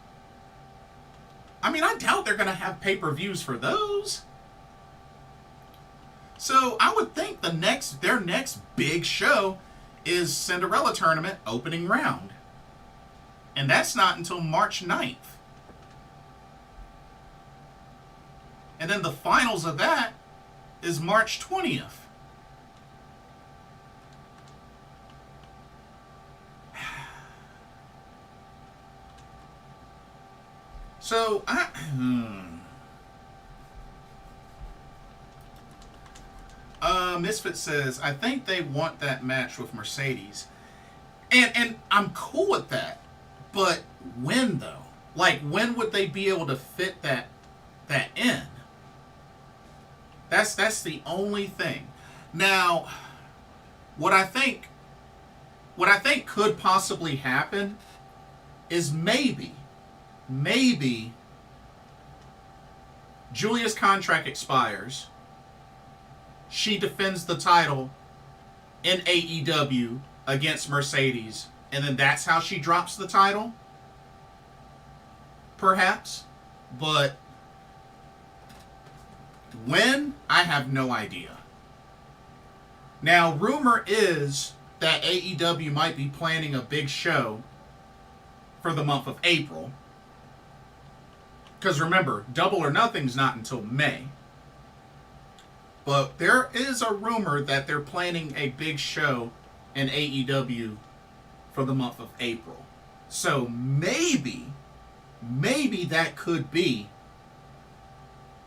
I mean, I doubt they're going to have pay-per-views for those. So I would think their next big show is Cinderella Tournament opening round. And that's not until March 9th. And then the finals of that is March 20th. So, Misfit says, I think they want that match with Mercedes. And I'm cool with that. But when, though? Like, when would they be able to fit that in? That's the only thing. Now, what I think could possibly happen is maybe Giulia's contract expires. She defends the title in AEW against Mercedes, and then that's how she drops the title? Perhaps. But when? I have no idea. Now, rumor is that AEW might be planning a big show for the month of April. Because remember, Double or Nothing's not until May. But there is a rumor that they're planning a big show in AEW for the month of April. So maybe that could be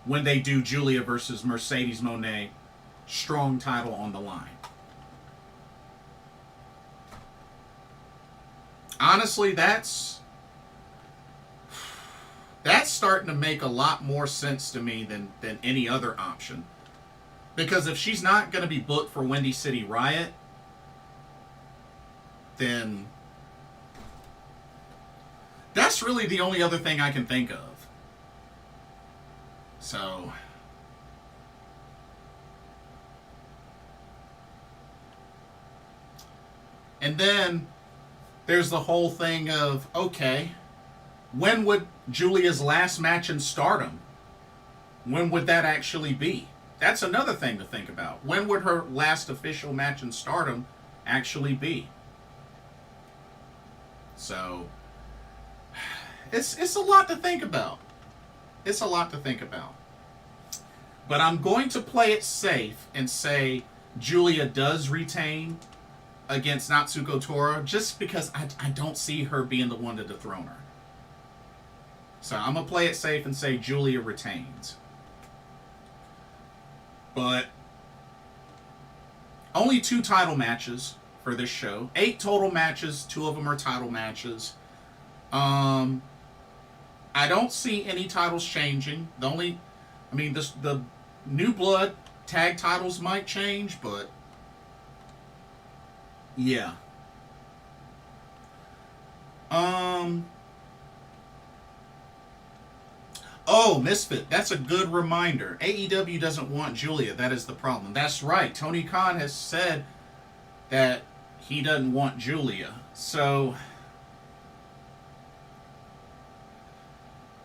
when they do Giulia versus Mercedes Moné, strong title on the line. Honestly, that's starting to make a lot more sense to me than any other option. Because if she's not going to be booked for Windy City Riot, then that's really the only other thing I can think of. So, and then there's the whole thing of, okay, when would Giulia's last match in Stardom, when would that actually be? That's another thing to think about. When would her last official match in Stardom actually be? So, it's a lot to think about. It's a lot to think about. But I'm going to play it safe and say Giulia does retain against Natsuko Tora, just because I don't see her being the one to dethrone her. So I'm going to play it safe and say Giulia retains. But only 2 title matches for this show. 8 total matches. 2 of them are title matches. I don't see any titles changing. The New Blood tag titles might change, but yeah. Oh, Misfit, that's a good reminder. AEW doesn't want Giulia. That is the problem. That's right. Tony Khan has said that he doesn't want Julia. So,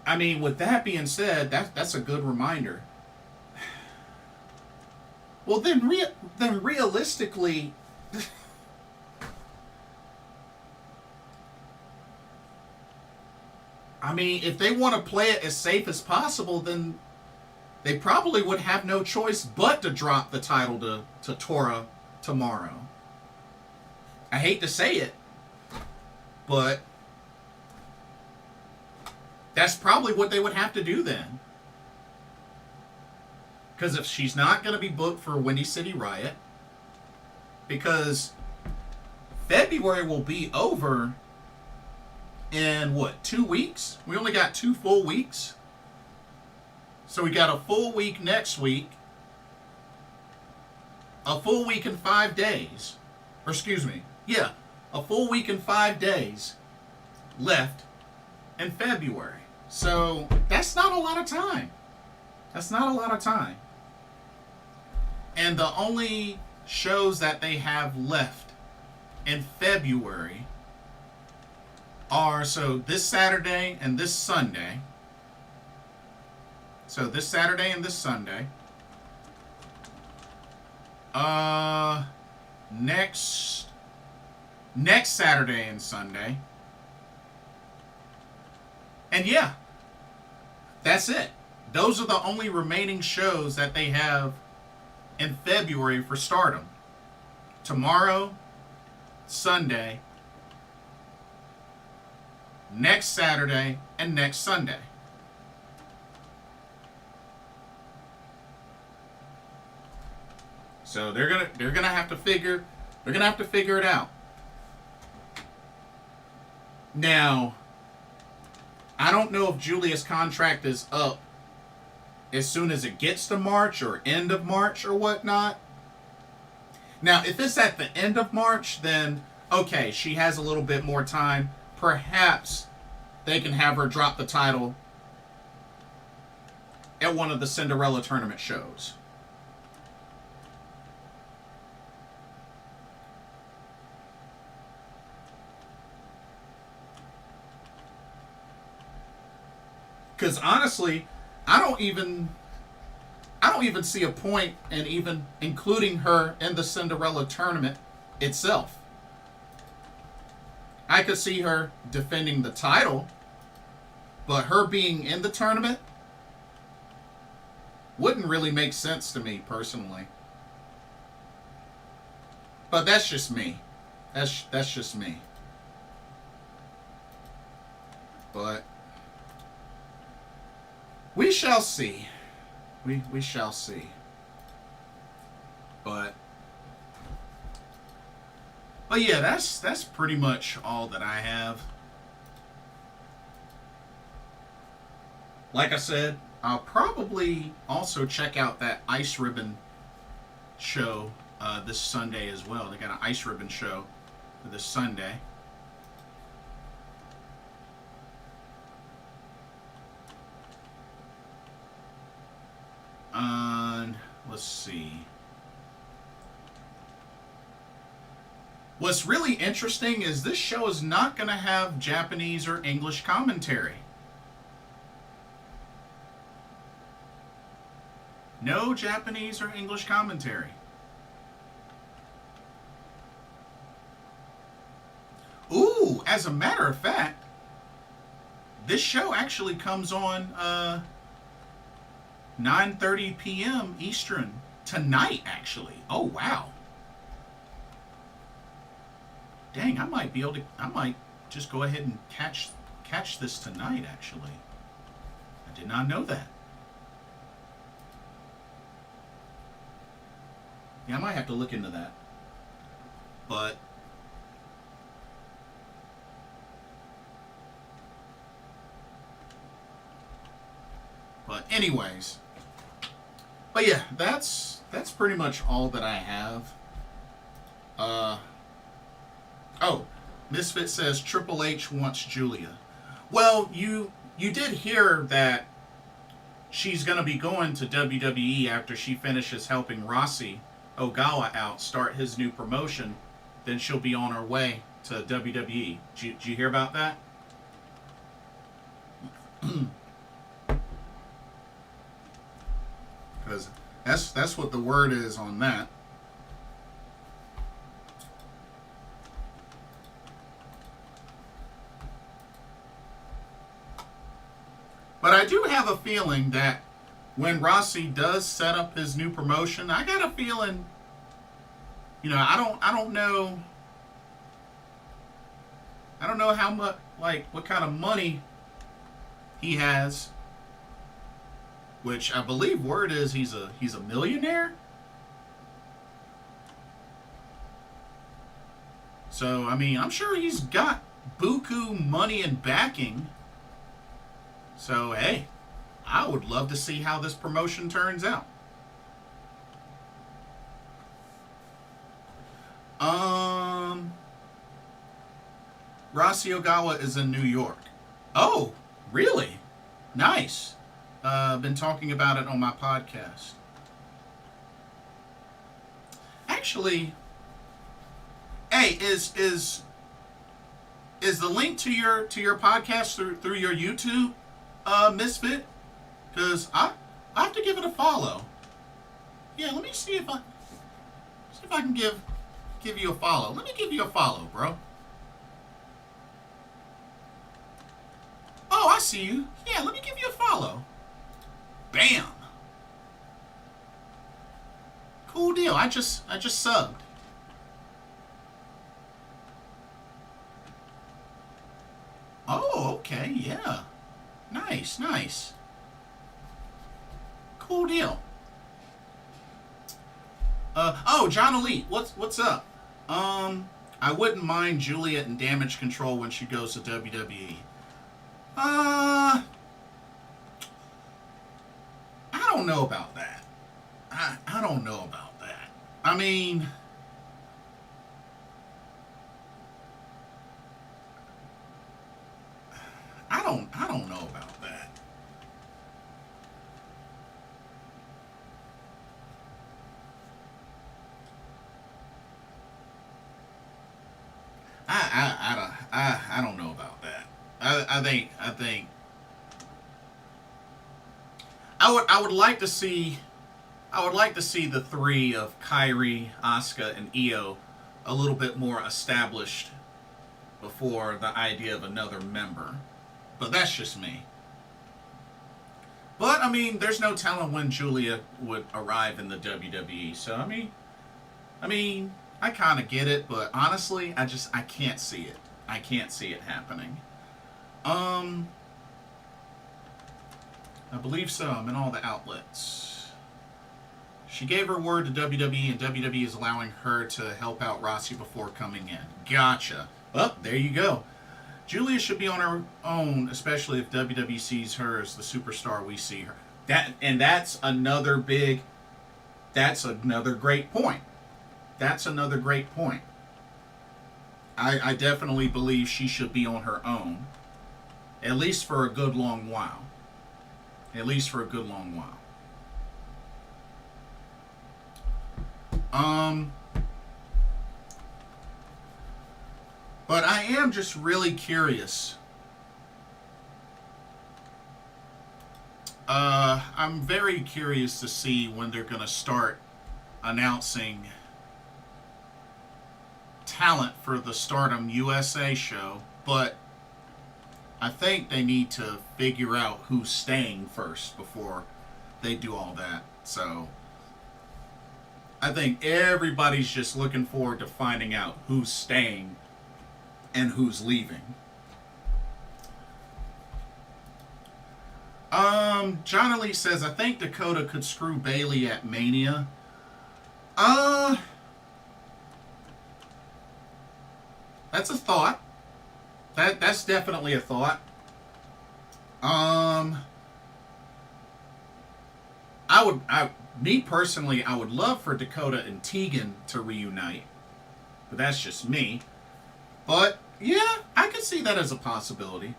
I mean, with that being said, that's a good reminder. Well, then realistically, I mean, if they want to play it as safe as possible, then they probably would have no choice but to drop the title to Tora tomorrow. I hate to say it, but that's probably what they would have to do then. Because if she's not going to be booked for Windy City Riot, because February will be over in, what, 2 weeks? We only got 2 full weeks. So we got a full week next week, a full week and 5 days. Or excuse me, yeah, a full week and 5 days left in February. So that's not a lot of time. That's not a lot of time. And the only shows that they have left in February are, so this Saturday and this Sunday. So this Saturday and this Sunday. Next Saturday and Sunday. And yeah, that's it. Those are the only remaining shows that they have in February for Stardom. Tomorrow, Sunday, next Saturday, and next Sunday. So they're gonna have to figure it out. Now, I don't know if Julia's contract is up as soon as it gets to March or end of March or whatnot. Now, if it's at the end of March, then okay, she has a little bit more time. Perhaps they can have her drop the title at one of the Cinderella tournament shows. Because honestly, I don't even see a point in even including her in the Cinderella tournament itself. I could see her defending the title, but her being in the tournament wouldn't really make sense to me personally. But that's just me. That's just me. But we shall see. We shall see. But yeah, that's pretty much all that I have. Like I said, I'll probably also check out that Ice Ribbon show this Sunday as well. They got an Ice Ribbon show for this Sunday. Let's see. What's really interesting is this show is not going to have Japanese or English commentary. No Japanese or English commentary. Ooh, as a matter of fact, this show actually comes on 9:30 p.m. Eastern tonight, actually. Oh, wow. Dang, I might just go ahead and catch this tonight, actually. I did not know that. Yeah, I might have to look into that. But anyways. But yeah, that's pretty much all that I have. Oh, Misfit says Triple H wants Julia. Well, you did hear that she's going to be going to WWE after she finishes helping Rossy Ogawa out start his new promotion then she'll be on her way to WWE. Did you hear about that? Because that's what the word is on that. But I do have a feeling that when Rossy does set up his new promotion, I got a feeling, you know, I don't know how much, like, what kind of money he has, which I believe word is he's a millionaire. So, I mean, I'm sure he's got buku money and backing. So, hey, I would love to see how this promotion turns out. Rossy Ogawa is in New York. Oh, really? Nice. Been talking about it on my podcast. Actually, hey, is the link to your podcast through your YouTube, Misfit? Because I have to give it a follow. Yeah, let me see if I can give you a follow. Let me give you a follow, bro. Oh, I see you. Yeah, let me give you a follow. Bam. Cool deal. I just subbed. Oh, okay. Yeah. Nice, nice. Cool deal. Oh, John Elite, what's up? I wouldn't mind Juliet in Damage Control when she goes to WWE. I don't know about that. I don't know about that. I mean, I don't know about that. I don't know about that. I think I would like to see the three of Kairi, Asuka, and Io a little bit more established before the idea of another member. But that's just me. But I mean, there's no telling when Julia would arrive in the WWE. So I mean, I kind of get it, but honestly, I can't see it. I can't see it happening. I believe so. I'm in all the outlets. She gave her word to WWE, and WWE is allowing her to help out Rossy before coming in. Gotcha. Well, there you go. Julia should be on her own, especially if WWE sees her as the superstar we see her. That's another great point. That's another great point. I definitely believe she should be on her own. At least for a good long while. At least for a good long while. But I am just really curious. I'm very curious to see when they're going to start announcing talent for the Stardom USA show, but I think they need to figure out who's staying first before they do all that. So I think everybody's just looking forward to finding out who's staying and who's leaving. John Ellie says, I think Dakota could screw Bailey at Mania. That's a thought. That's definitely a thought. Me personally, I would love for Dakota and Tegan to reunite. But that's just me. But, yeah, I could see that as a possibility.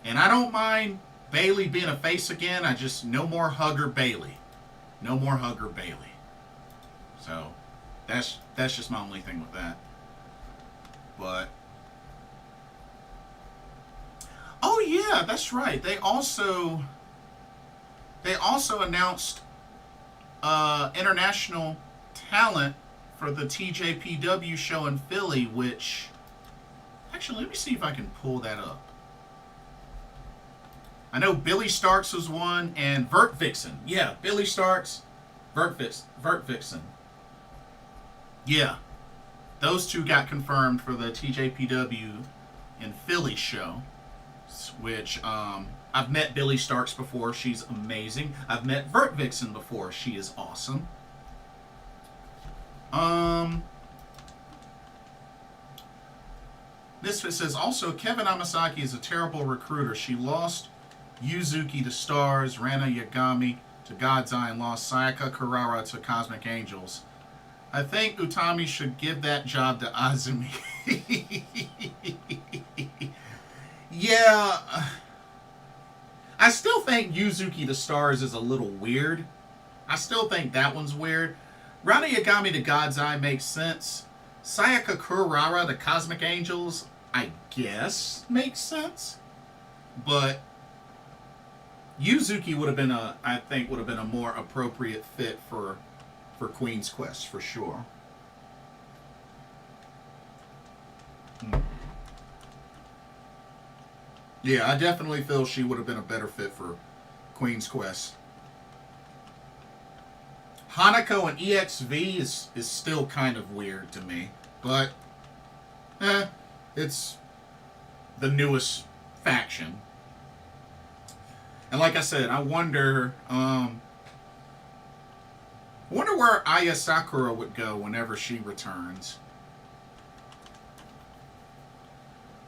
And I don't mind Bailey being a face again, no more Hugger Bailey. No more Hugger Bailey. So that's just my only thing with that. But oh yeah, that's right. They also announced international talent for the TJPW show in Philly, which actually let me see if I can pull that up. I know Billy Starks was one, and Vert Vixen. Yeah, Billy Starks, Vert Vixen. Yeah, those two got confirmed for the TJPW in Philly show, which I've met Billy Starks before. She's amazing. I've met Vert Vixen before. She is awesome. Misfit says, also, Kevin Amasaki is a terrible recruiter. She lost Yuzuki to Stars, Rana Yagami to God's Eye, and lost Sayaka Kurara to Cosmic Angels. I think Utami should give that job to Azumi. Yeah. I still think Yuzuki to Stars is a little weird. I still think that one's weird. Rana Yagami to God's Eye makes sense. Sayaka Kurara to Cosmic Angels, I guess, makes sense. But Yuzuki would have been a more appropriate fit for Queen's Quest for sure. Yeah, I definitely feel she would have been a better fit for Queen's Quest. Hanako and EXV is still kind of weird to me, but it's the newest faction. And like I said, I wonder where Aya Sakura would go whenever she returns.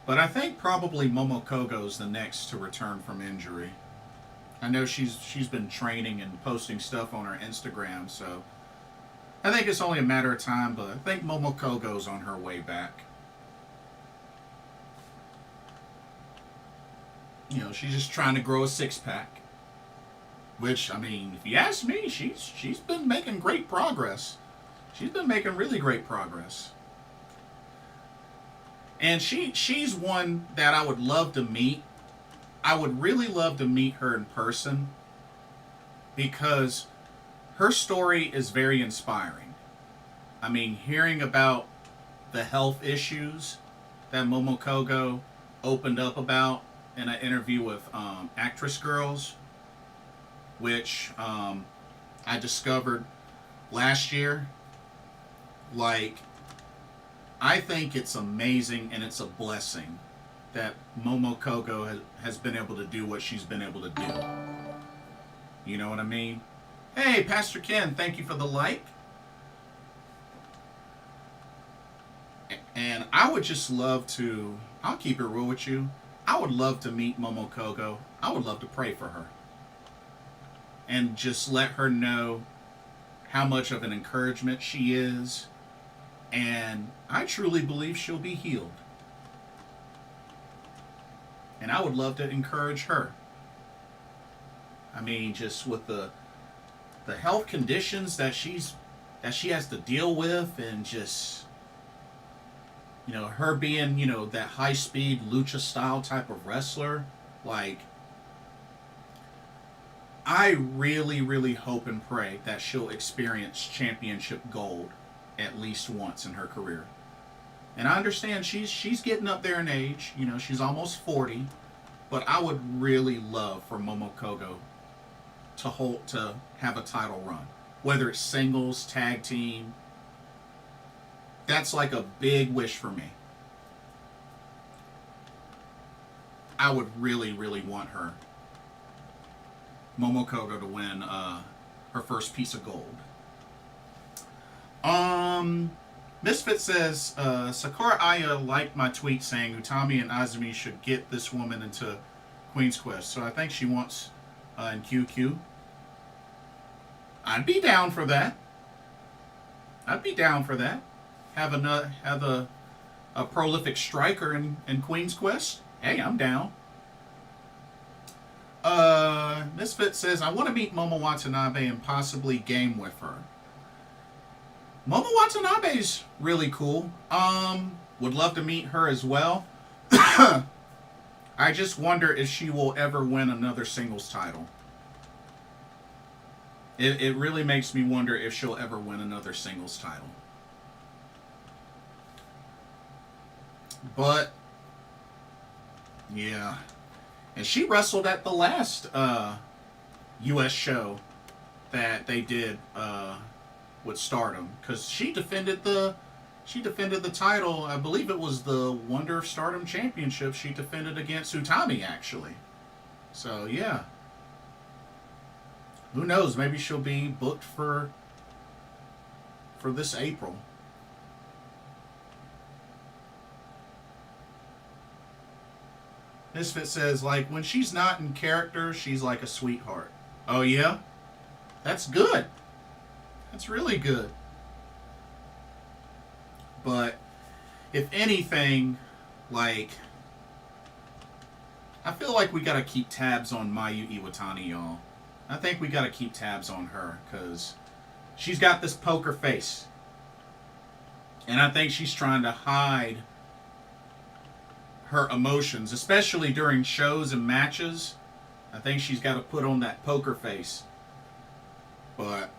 But I think probably Momo Kogo's the next to return from injury. I know she's been training and posting stuff on her Instagram, so I think it's only a matter of time, but I think Momo Kogo's on her way back. You know, she's just trying to grow a six-pack. Which, I mean, if you ask me, she's been making great progress. She's been making really great progress. And she's one that I would love to meet. I would really love to meet her in person because her story is very inspiring. I mean, hearing about the health issues that Momo Kogo opened up about in an interview with Actress Girls, which I discovered last year. Like, I think it's amazing and it's a blessing that Momo Kogo has been able to do what she's been able to do. You know what I mean? Hey, Pastor Ken, thank you for the like. And I would just love to, I'll keep it real with you, I would love to meet Momo Kogo. I would love to pray for her. And just let her know how much of an encouragement she is. And I truly believe she'll be healed. And I would love to encourage her. I mean, just with the health conditions that she has to deal with, and just, you know, her being, you know, that high speed lucha style type of wrestler, like, I really, really hope and pray that she'll experience championship gold at least once in her career. And I understand she's getting up there in age. You know, she's almost 40. But I would really love for Momo Kogo to have a title run. Whether it's singles, tag team. That's like a big wish for me. I would really, really want her, Momo Kogo, to win her first piece of gold. Misfit says, Sakura Aya liked my tweet saying Utami and Azumi should get this woman into Queen's Quest. So I think she wants in QQ. I'd be down for that. I'd be down for that. Have a prolific striker in Queen's Quest. Hey, I'm down. Misfit says, I want to meet Momo Watanabe and possibly game with her. Momo Watanabe's really cool. Would love to meet her as well. I just wonder if she will ever win another singles title. It really makes me wonder if she'll ever win another singles title. But, yeah. And she wrestled at the last U.S. show that they did with Stardom. Because she defended the title. I believe it was the Wonder of Stardom Championship. She defended against Utami, actually. So, yeah. Who knows? Maybe she'll be booked for this April. Misfit says, like, when she's not in character, she's like a sweetheart. Oh, yeah? That's good. That's really good. But, if anything, like, I feel like we gotta keep tabs on Mayu Iwatani, y'all. I think we gotta keep tabs on her, because she's got this poker face. And I think she's trying to hide her emotions, especially during shows and matches. I think she's got to put on that poker face. But,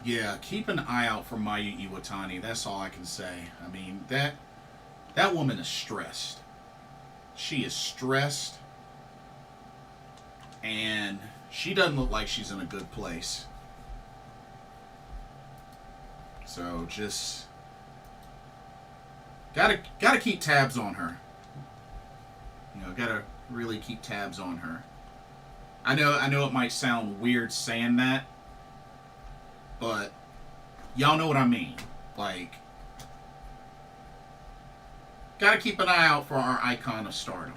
yeah, keep an eye out for Mayu Iwatani. That's all I can say. I mean, that woman is stressed. She is stressed. And she doesn't look like she's in a good place. So, just gotta keep tabs on her. You know, gotta really keep tabs on her. I know it might sound weird saying that, but y'all know what I mean. Like, gotta keep an eye out for our icon of Stardom.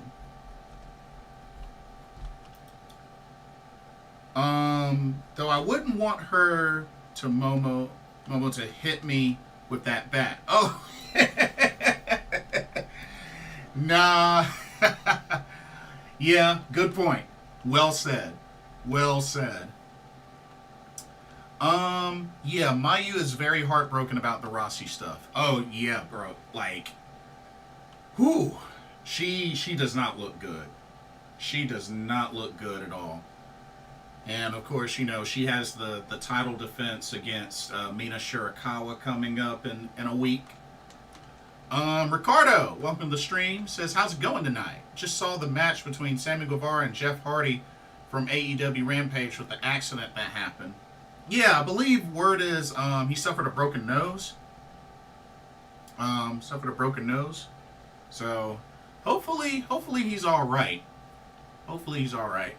Though I wouldn't want her to Momo to hit me with that bat. Oh, nah. Yeah, good point. Well said. Well said. Yeah, Mayu is very heartbroken about the Rossy stuff. Oh, yeah, bro. Like, whew. She does not look good. She does not look good at all. And, of course, you know, she has the title defense against Mina Shirakawa coming up in a week. Ricardo, welcome to the stream, says, how's it going tonight? Just saw the match between Sammy Guevara and Jeff Hardy from AEW Rampage with the accident that happened. Yeah, I believe word is he suffered a broken nose. So, hopefully he's alright. Hopefully he's alright.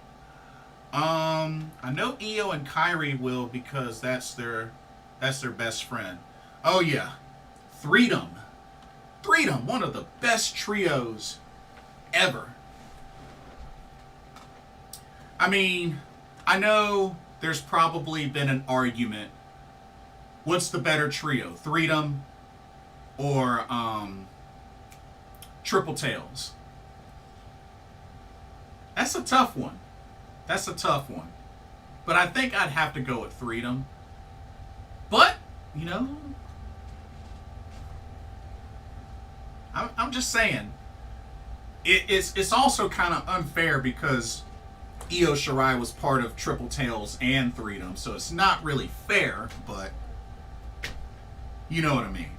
I know Io and Kairi will, because that's their best friend. Oh yeah. Freedom, one of the best trios ever. I mean, I know there's probably been an argument. What's the better trio? Freedom or Triple Tails? That's a tough one. But I think I'd have to go with Freedom. But, you know, I'm just saying, it's also kind of unfair because Io Shirai was part of Triple Tails and Freedom, so it's not really fair, but you know what I mean.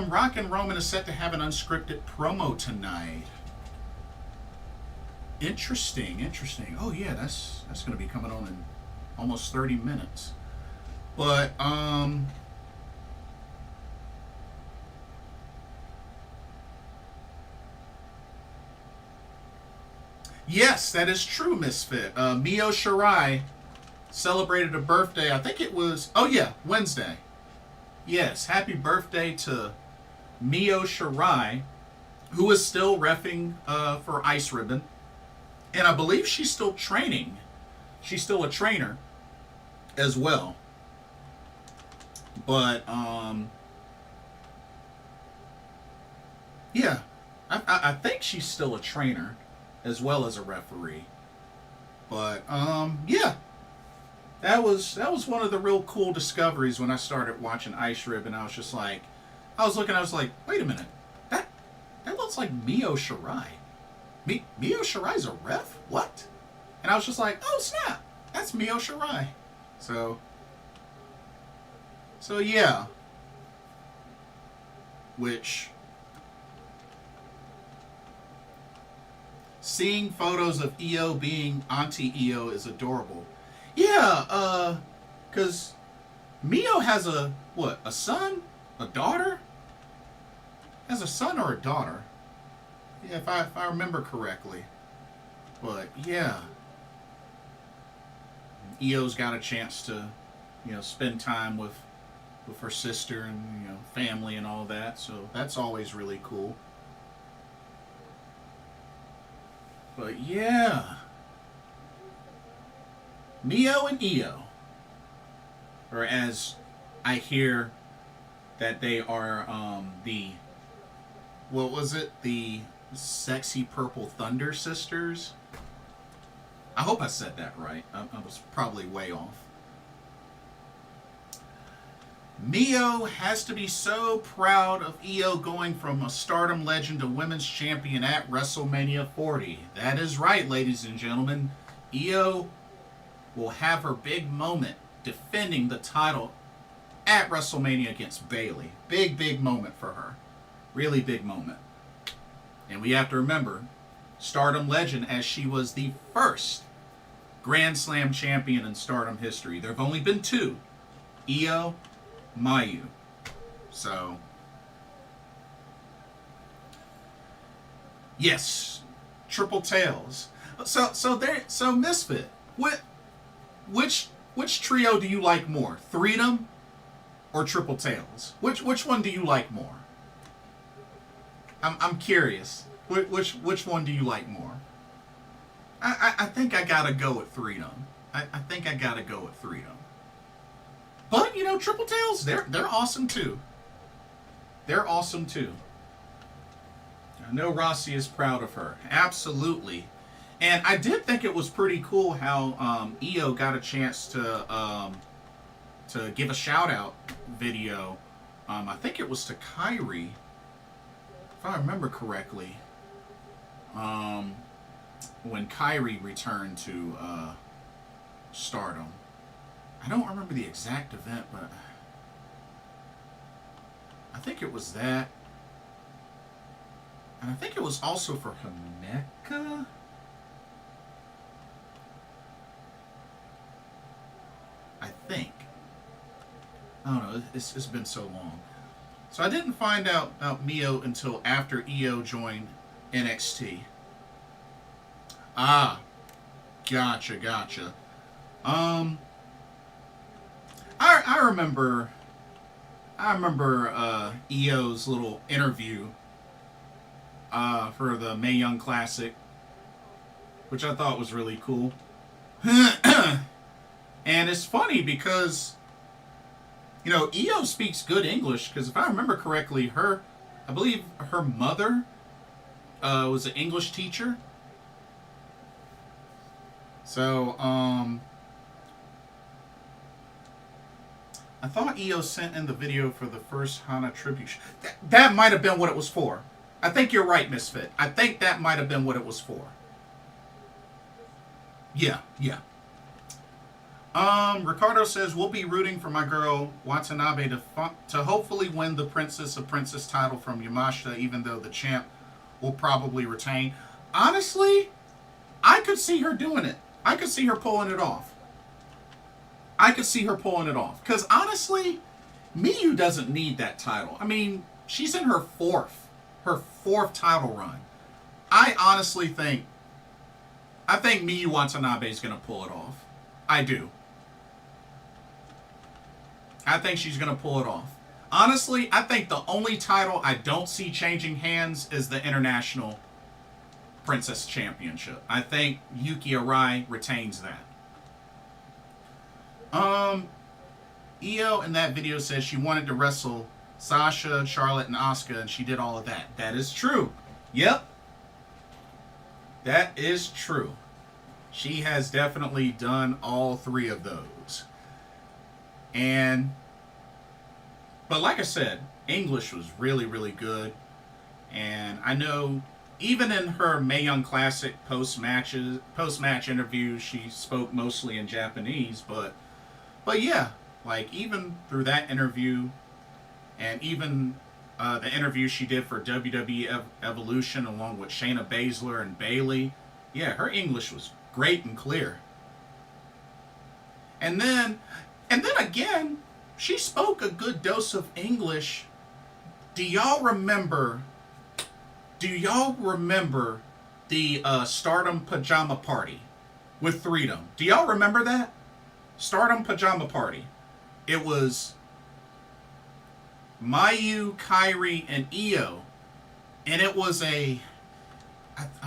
Rock and Roman is set to have an unscripted promo tonight. Interesting. Oh yeah, that's going to be coming on in almost 30 minutes. But yes, that is true, Misfit. Mio Shirai celebrated a birthday. I think it was, oh yeah, Wednesday. Yes, happy birthday to Mio Shirai, who is still reffing for Ice Ribbon. And I believe she's still training. She's still a trainer as well. But, yeah. I think she's still a trainer. as well as a referee. But yeah, that was one of the real cool discoveries when I started watching Ice Rib, and I was just like, I was like, wait a minute, that looks like Mio Shirai. Mio Shirai's a ref? What? And I was just like, oh snap, that's Mio Shirai. So yeah. Which, seeing photos of Io being Auntie Io is adorable. Yeah, cause Mio has a son? A daughter? Has a son or a daughter? Yeah, if I remember correctly. But yeah. Io's got a chance to, spend time with her sister and, family and all that. So that's always really cool. But yeah. Mio and Io. Or as I hear that they are what was it? The Sexy Purple Thunder Sisters? I hope I said that right. I was probably way off. Mio has to be so proud of Io going from a Stardom legend to women's champion at WrestleMania 40. That is right, ladies and gentlemen. Io will have her big moment defending the title at WrestleMania against Bayley. Big moment for her. Really big moment. And we have to remember, Stardom legend, as she was the first Grand Slam champion in Stardom history. There have only been two. Io, Mayu. So, yes, triple tails. So Misfit, which trio do you like more? Freedom or triple tails? Which one do you like more? I'm curious. Which one do you like more? I think I gotta go with Freedom. I think I gotta go with Freedom. But, Triple Tails, they're awesome too. They're awesome too. I know Rossy is proud of her. Absolutely. And I did think it was pretty cool how Io got a chance to give a shout out video. I think it was to Kairi, if I remember correctly. When Kairi returned to Stardom. I don't remember the exact event, but I think it was that. And I think it was also for Himeka. I think. I don't know. It's been so long. So I didn't find out about Mio until after Io joined NXT. Ah. Gotcha. I remember Io's little interview for the Mae Young Classic, which I thought was really cool. And it's funny because, Io speaks good English, because if I remember correctly, I believe her mother was an English teacher. So, I thought Io sent in the video for the first Hana tribute. That might have been what it was for. I think you're right, Misfit. I think that might have been what it was for. Yeah. Ricardo says, we'll be rooting for my girl Watanabe to hopefully win the Princess of Princess title from Yamashita, even though the champ will probably retain. Honestly, I could see her doing it. I could see her pulling it off. Because honestly, Miyu doesn't need that title. I mean, she's in her fourth title run. I honestly think Miyu Watanabe is going to pull it off. I do. I think she's going to pull it off. Honestly, I think the only title I don't see changing hands is the International Princess Championship. I think Yuki Arai retains that. Io in that video says she wanted to wrestle Sasha, Charlotte, and Asuka, and she did all of that. That is true. Yep. That is true. She has definitely done all three of those. And, but like I said, English was really, really good. And I know even in her Mae Young Classic post-match interview, she spoke mostly in Japanese. But yeah, like even through that interview, and even the interview she did for WWE Evolution along with Shayna Baszler and Bayley, yeah, her English was great and clear. And then again, she spoke a good dose of English. Do y'all remember the Stardom Pajama Party with Freedom? Do y'all remember that? Stardom Pajama Party. It was Mayu, Kairi, and Io. And it was I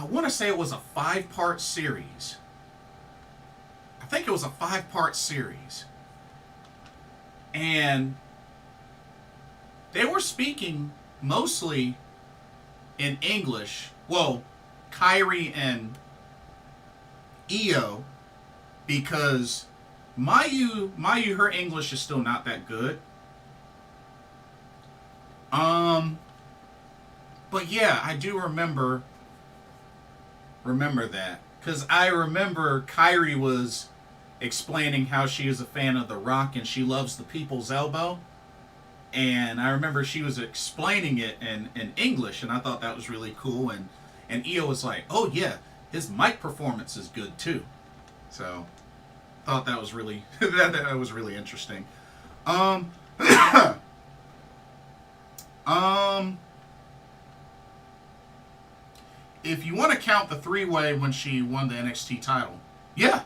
want to say it was a 5-part series. I think it was a 5-part series. And they were speaking mostly in English. Well, Kairi and Io, because Mayu, her English is still not that good. But yeah, I do remember that, because I remember Kairi was explaining how she is a fan of The Rock and she loves the People's Elbow. And I remember she was explaining it in English, and I thought that was really cool. And Io was like, "Oh yeah, his mic performance is good too." So, thought that was really that was really interesting. If you want to count the 3-way when she won the NXT title, yeah,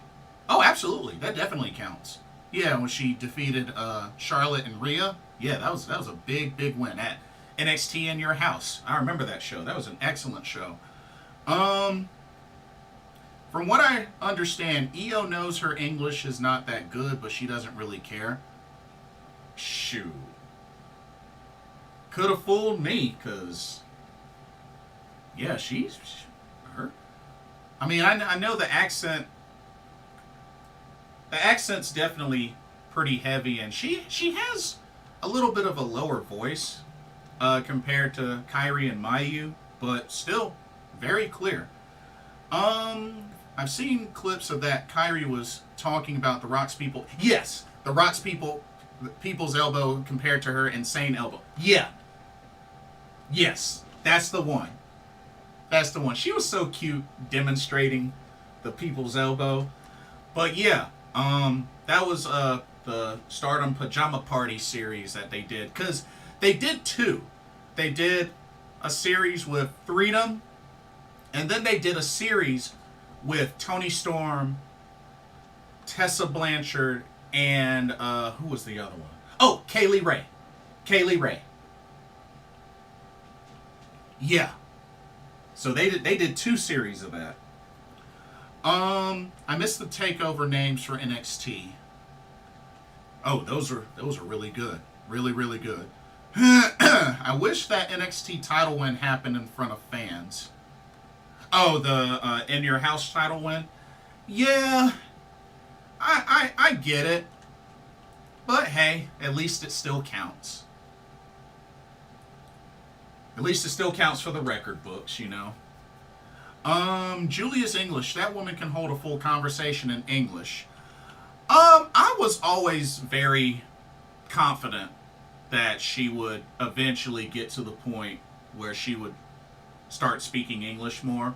oh absolutely, that definitely counts. Yeah, when she defeated Charlotte and Rhea. Yeah, that was a big win at NXT in Your House. I remember that show. That was an excellent show. From what I understand, Io knows her English is not that good, but she doesn't really care. Shoot. Could have fooled me, because yeah, she's her. I mean, I know the accent. The accent's definitely pretty heavy, and she has a little bit of a lower voice compared to Kairi and Mayu, but still very clear. I've seen clips of that. Kairi was talking about The Rock's people. Yes, The Rock's people's elbow compared to her insane elbow. Yeah. Yes, that's the one. That's the one. She was so cute demonstrating the people's elbow. But yeah, that was the Stardom Pajama Party series that they did. Because they did two. They did a series with Freedom, and then they did a series with Toni Storm, Tessa Blanchard, and who was the other one? Oh, Kaylee Ray. Kaylee Ray. Yeah. So they did 2 series of that. I missed the takeover names for NXT. Oh, those are really good. Really, really good. I wish that NXT title win happened in front of fans. Oh, the In Your House title win? Yeah. I get it. But hey, at least it still counts. At least it still counts for the record books, you know. Julia's English. That woman can hold a full conversation in English. I was always very confident that she would eventually get to the point where she would start speaking English more.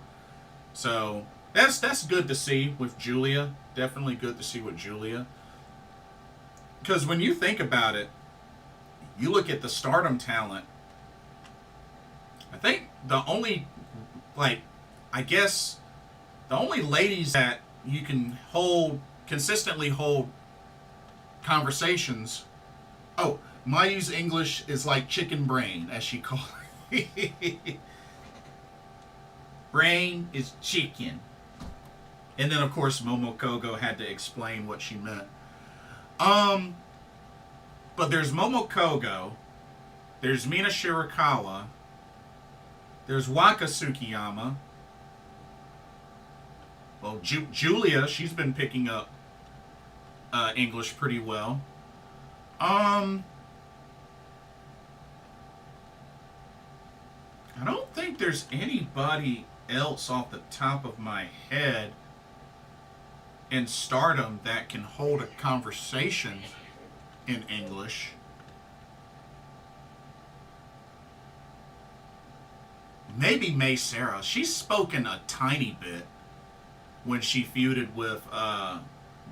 So that's good to see with Julia. Definitely good to see with Julia. Because when you think about it, you look at the Stardom talent, I think the only, the only ladies that you can consistently hold conversations. Oh, Mayu's English is like chicken brain, as she calls it. Brain is chicken. And then, of course, Momo Kogo had to explain what she meant. But there's Momo Kogo, there's Mina Shirakawa, there's Waka Tsukiyama, Well, Julia, she's been picking up English pretty well. I don't think there's anybody else off the top of my head in Stardom that can hold a conversation in English. Maybe Seira. She's spoken a tiny bit when she feuded with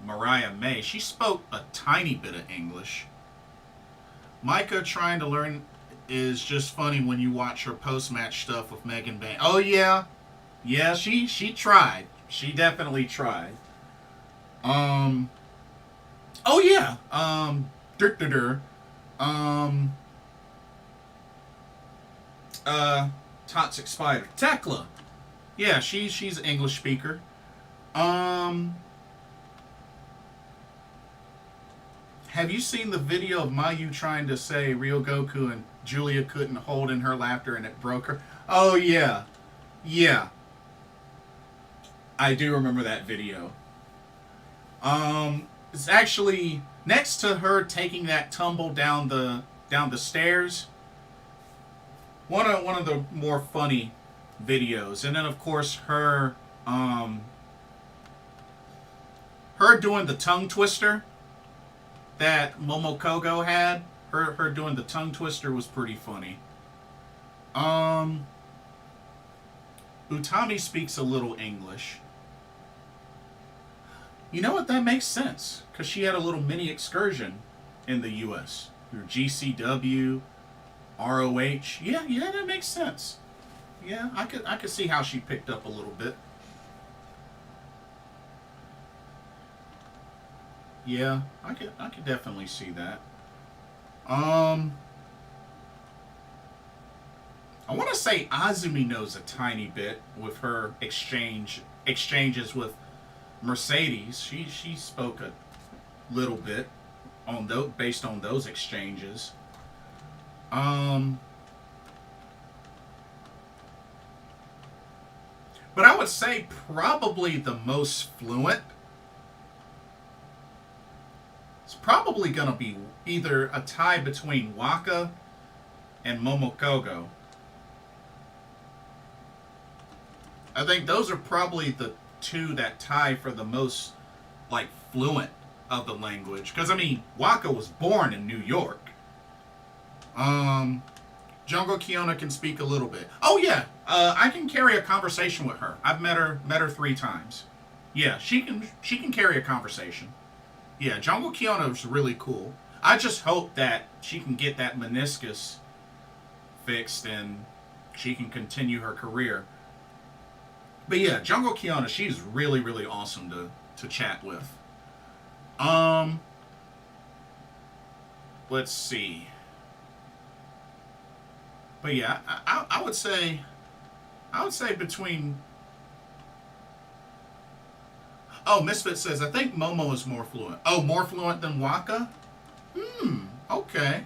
Mariah May. She spoke a tiny bit of English. Micah trying to learn is just funny when you watch her post-match stuff with Megan Bain. Oh yeah. Yeah, she tried. She definitely tried. Oh yeah. Toxic Spider. Tekla. Yeah, she's an English speaker. Have you seen the video of Mayu trying to say Ryogoku and Julia couldn't hold in her laughter and it broke her? Oh yeah. Yeah. I do remember that video. It's actually next to her taking that tumble down the stairs. One of the more funny videos, and then of course her doing the tongue twister that Momo Kogo had. Her doing the tongue twister was pretty funny. Utami speaks a little English. You know what? That makes sense because she had a little mini excursion in the U.S. through GCW. ROH. Yeah, that makes sense. Yeah, I could see how she picked up a little bit. Yeah, I could definitely see that. I want to say Azumi knows a tiny bit with her exchanges with Mercedes. She spoke a little bit on based on those exchanges. But I would say probably the most fluent. It's probably going to be either a tie between Waka and Momo Kogo. I think those are probably the two that tie for the most, like, fluent of the language. Because, I mean, Waka was born in New York. Jungle Kiona can speak a little bit. Oh yeah, I can carry a conversation with her. I've met her 3 times. Yeah, she can carry a conversation. Yeah, Jungle Kiona is really cool. I just hope that she can get that meniscus fixed and she can continue her career. But yeah, Jungle Kiona, she's really, really awesome to chat with. Let's see. But yeah, I would say between. Oh, Misfit says I think Momo is more fluent. Oh, more fluent than Waka? Okay.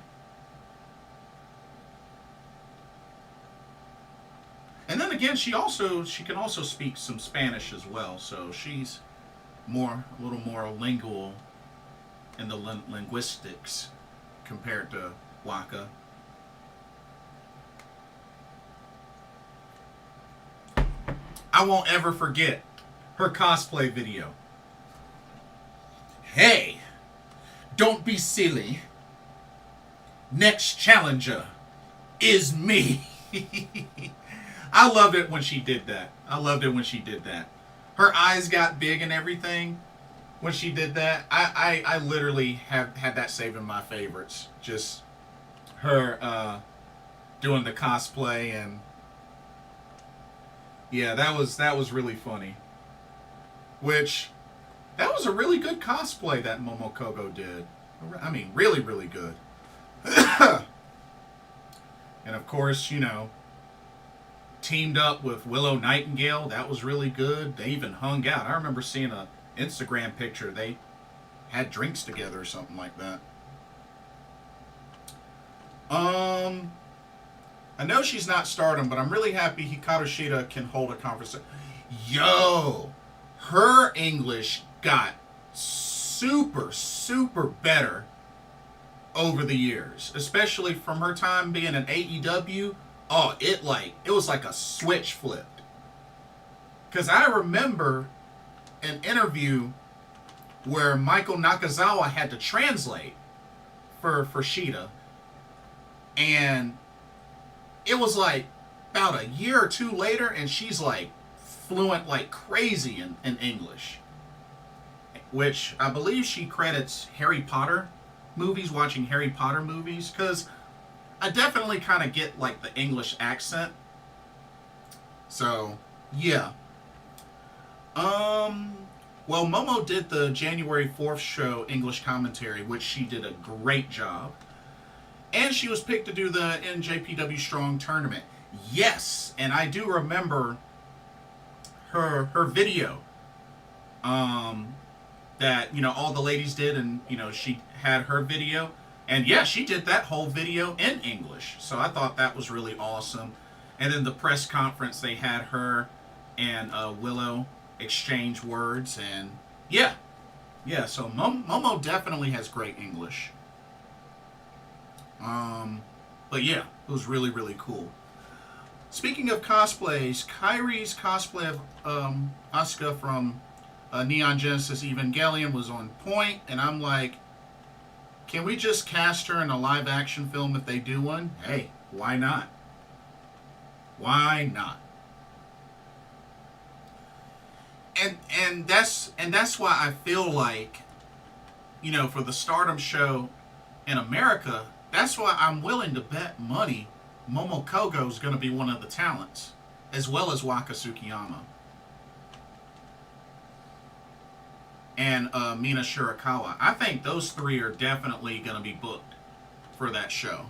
And then again, she can also speak some Spanish as well, so she's a little more lingual in the linguistics compared to Waka. I won't ever forget her cosplay video. Hey, don't be silly. Next challenger is me. I loved it when she did that. Her eyes got big and everything when she did that. I literally have had that saved in my favorites. Just her doing the cosplay and yeah, that was really funny. Which, that was a really good cosplay that Momo Kogo did. I mean, really, really good. And of course, teamed up with Willow Nightingale. That was really good. They even hung out. I remember seeing an Instagram picture. They had drinks together or something like that. I know she's not Stardom, but I'm really happy Hikari Shida can hold a conversation. Yo! her English got super, super better over the years, especially from her time being in AEW. Oh, it was like a switch flipped. Because I remember an interview where Michael Nakazawa had to translate for Shida, and it was like about a year or two later, and she's like fluent like crazy in English, which I believe she credits Harry Potter movies, watching Harry Potter movies, because I definitely kind of get like the English accent. So yeah. Well, Momo did the January 4th show English commentary, which she did a great job. And she was picked to do the NJPW Strong tournament. Yes, and I do remember her video that, all the ladies did, and, she had her video. And yeah, she did that whole video in English. So I thought that was really awesome. And then the press conference, they had her and Willow exchange words, and yeah, so Momo definitely has great English. But yeah, it was really, really cool. Speaking of cosplays, Kairi's cosplay of Asuka from Neon Genesis Evangelion was on point, and I'm like, can we just cast her in a live action film if they do one? Hey, why not? Why not? And that's why I feel like, for the Stardom show in America, that's why I'm willing to bet money Momo Kogo is going to be one of the talents, as well as Waka Tsukiyama and Mina Shirakawa. I think those three are definitely going to be booked for that show.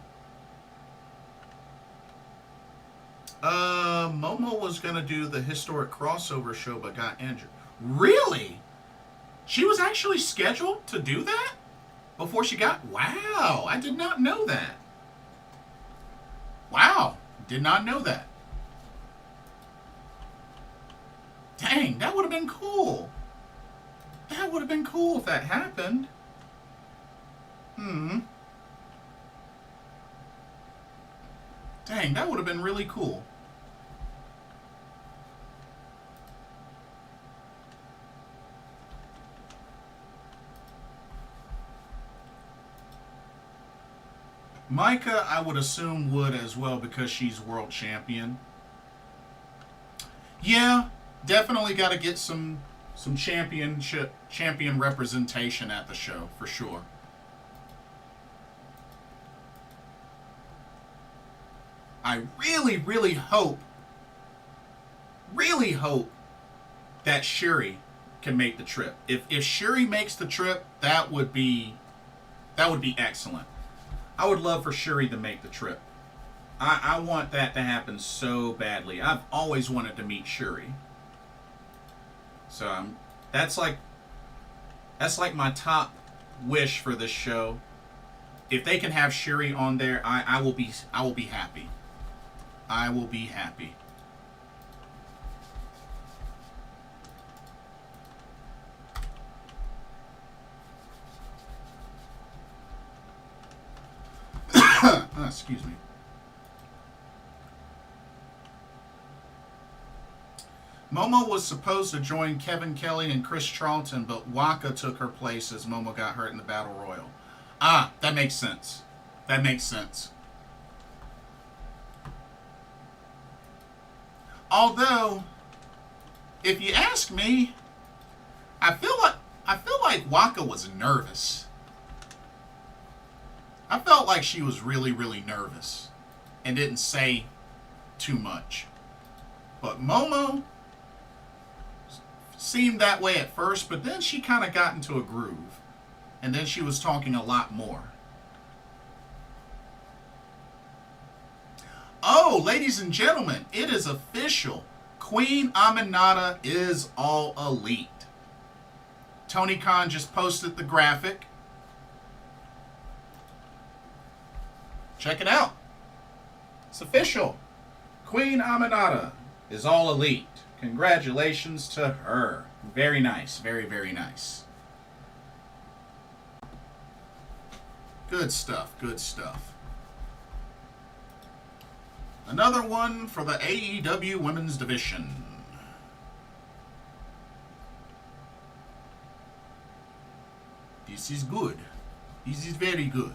Momo was going to do the historic crossover show but got injured. Really? She was actually scheduled to do that before she got... Wow, I did not know that. Wow, did not know that. Dang, that would have been cool. That would have been cool if that happened. Dang, that would have been really cool. Micah, I would assume, would as well, because she's world champion. Yeah, definitely got to get some champion representation at the show, for sure. I really, really hope that Syuri can make the trip. If Syuri makes the trip, that would be excellent. I would love for Syuri to make the trip. I want that to happen so badly. I've always wanted to meet Syuri. So that's like my top wish for this show. If they can have Syuri on there, I will be happy. I will be happy. Excuse me. Momo was supposed to join Kevin Kelly and Chris Charlton, but Waka took her place as Momo got hurt in the Battle Royal. Ah, that makes sense. That makes sense. Although, if you ask me, I feel like Waka was nervous. I felt like she was really, really nervous and didn't say too much. But Momo seemed that way at first, but then she kind of got into a groove. And then she was talking a lot more. Oh, ladies and gentlemen, it is official. Queen Aminata is all elite. Tony Khan just posted the graphic. Check it out. It's official. Queen Aminata is all elite. Congratulations to her. Very nice. Very, very nice. Good stuff. Good stuff. Another one for the AEW Women's Division. This is good. This is very good.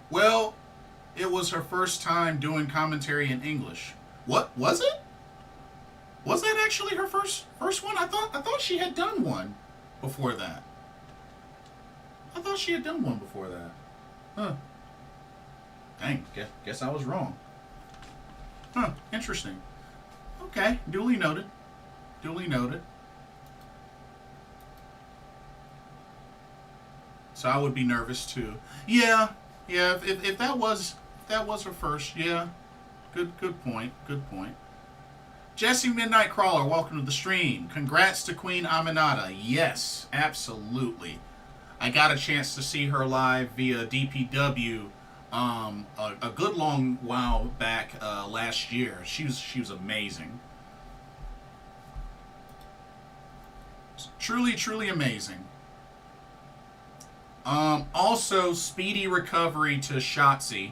Well, it was her first time doing commentary in English. What was it? Was that actually her first one? I thought she had done one before that. I thought she had done one before that. Huh. Dang, guess I was wrong. Huh, interesting. Okay, duly noted. Duly noted. So I would be nervous too. Yeah. If that was her first, yeah. Good point. Good point. Jesse Midnight Crawler, welcome to the stream. Congrats to Queen Aminata. Yes, absolutely. I got a chance to see her live via DPW a good long while back last year. She was amazing. Truly, truly amazing. Also, speedy recovery to Shotzi,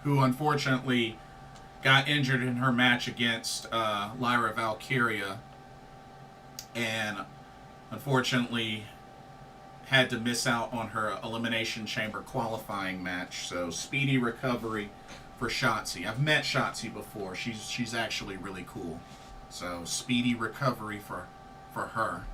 who unfortunately got injured in her match against Lyra Valkyria, and unfortunately had to miss out on her Elimination Chamber qualifying match. So speedy recovery for Shotzi. I've met Shotzi before. She's actually really cool. So speedy recovery for her.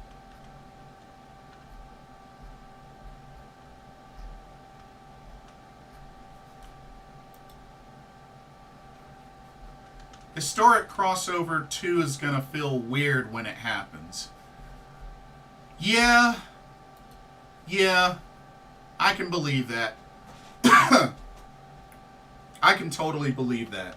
Historic Crossover 2 is going to feel weird when it happens. Yeah, I can believe that. I can totally believe that.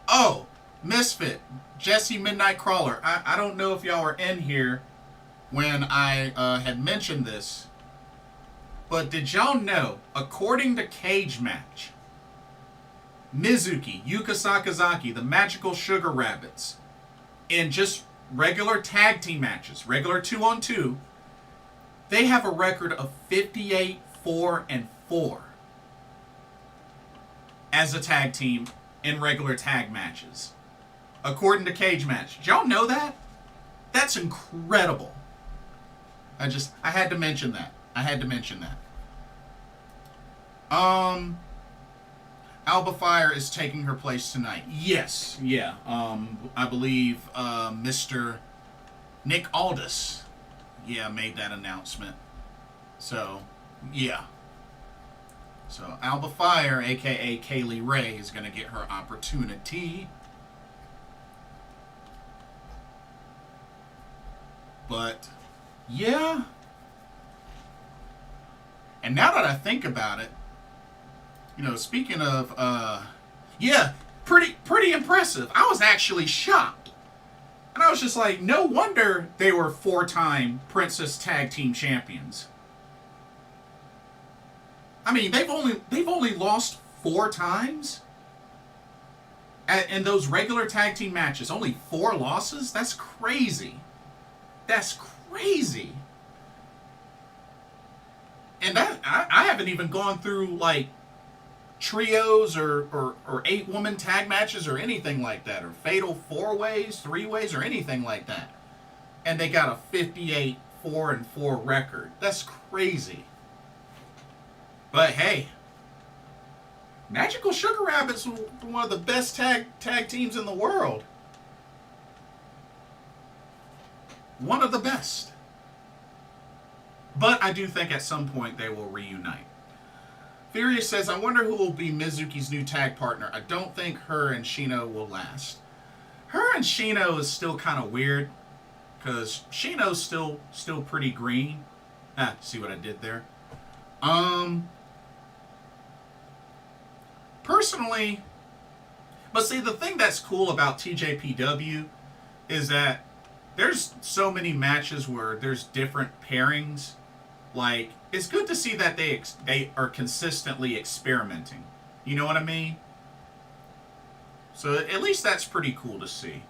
Oh, Misfit. Jesse Midnight Crawler. I don't know if y'all were in here when I had mentioned this, but did y'all know, according to Cage Match, Mizuki, Yuka Sakazaki, the Magical Sugar Rabbits, in just regular tag team matches, regular 2-on-2, they have a record of 58-4-4 as a tag team in regular tag matches. According to Cage Match. Did y'all know that? That's incredible. I had to mention that. Alba Fire is taking her place tonight. Yes, yeah. I believe Mr. Nick Aldis, made that announcement. So, yeah. So Alba Fire, aka Kaylee Ray, is going to get her opportunity. But, yeah. And now that I think about it, speaking of, pretty impressive. I was actually shocked. And I was just like, no wonder they were 4-time Princess Tag Team Champions. I mean, they've only lost 4 times? In those regular tag team matches, only 4 losses? That's crazy. That's crazy. And that I haven't even gone through like trios or 8-woman tag matches or anything like that, or fatal 4-ways, 3-ways, or anything like that. And they got a 58-4-4 record. That's crazy. But hey, Magical Sugar Rabbits were one of the best tag teams in the world. One of the best. But I do think at some point they will reunite. Furious says, I wonder who will be Mizuki's new tag partner. I don't think her and Shino will last. Her and Shino is still kind of weird, because Shino's still pretty green. See what I did there? Personally, But see, the thing that's cool about TJPW is that there's so many matches where there's different pairings. Like, it's good to see that they are consistently experimenting. You know what I mean? So at least that's pretty cool to see.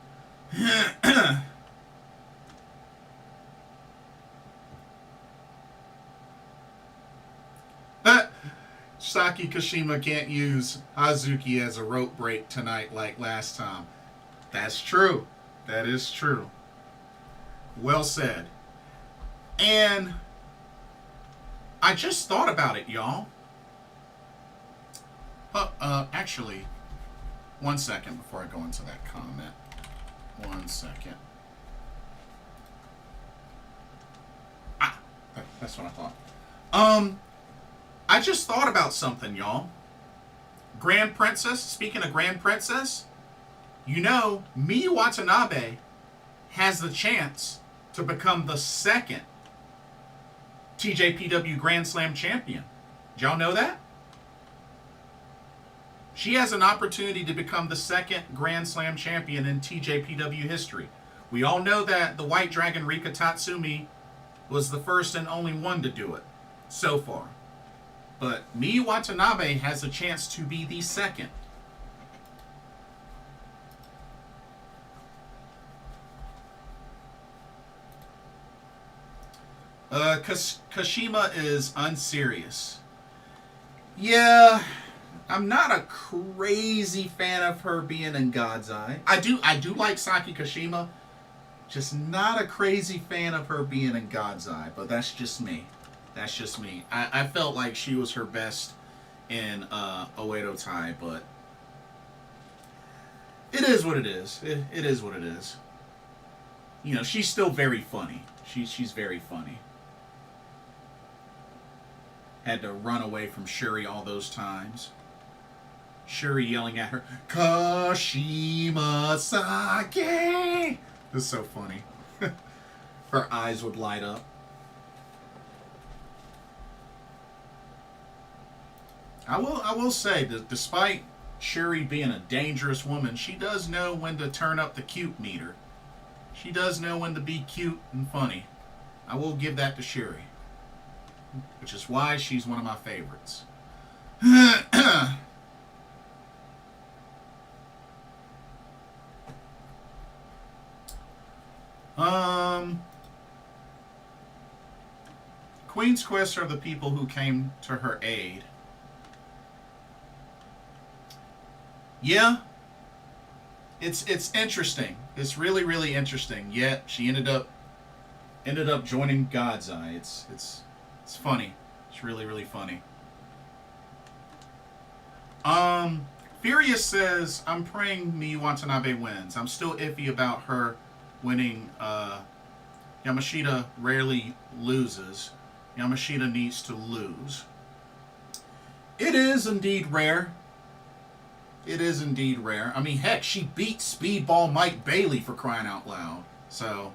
Saki Kashima can't use Hazuki as a rope break tonight like last time. That's true. That is true. Well said. And I just thought about it, y'all. Actually, 1 second before I go into that comment. 1 second. That's what I thought. I just thought about something, y'all. Grand Princess, speaking of Grand Princess, you know, Miyu Watanabe has the chance to become the second TJPW Grand Slam champion. Did y'all know that? She has an opportunity to become the second Grand Slam champion in TJPW history. We all know that the White Dragon Rika Tatsumi was the first and only one to do it so far. But Miyu Watanabe has a chance to be the second. Kashima is unserious. Yeah, I'm not a crazy fan of her being in God's Eye. I do like Saki Kashima, just not a crazy fan of her being in God's Eye, but that's just me. That's just me. I felt like she was her best in Oedo Tai, but it is what it is. It is what it is. You know, she's still very funny. She's very funny. Had to run away from Syuri all those times. Syuri yelling at her, Kashima Sake! This is so funny. Her eyes would light up. I will say that despite Syuri being a dangerous woman, she does know when to turn up the cute meter. She does know when to be cute and funny. I will give that to Syuri. Which is why she's one of my favorites. Queen's Quest are the people who came to her aid. Yeah, it's interesting. It's really, really interesting. Yet she ended up joining God's Eye. It's funny. It's really, really funny. Furious says, I'm praying Miyu Watanabe wins. I'm still iffy about her winning. Yamashita rarely loses. Yamashita needs to lose. It is indeed rare. It is indeed rare. I mean, heck, she beat Speedball Mike Bailey, for crying out loud. So,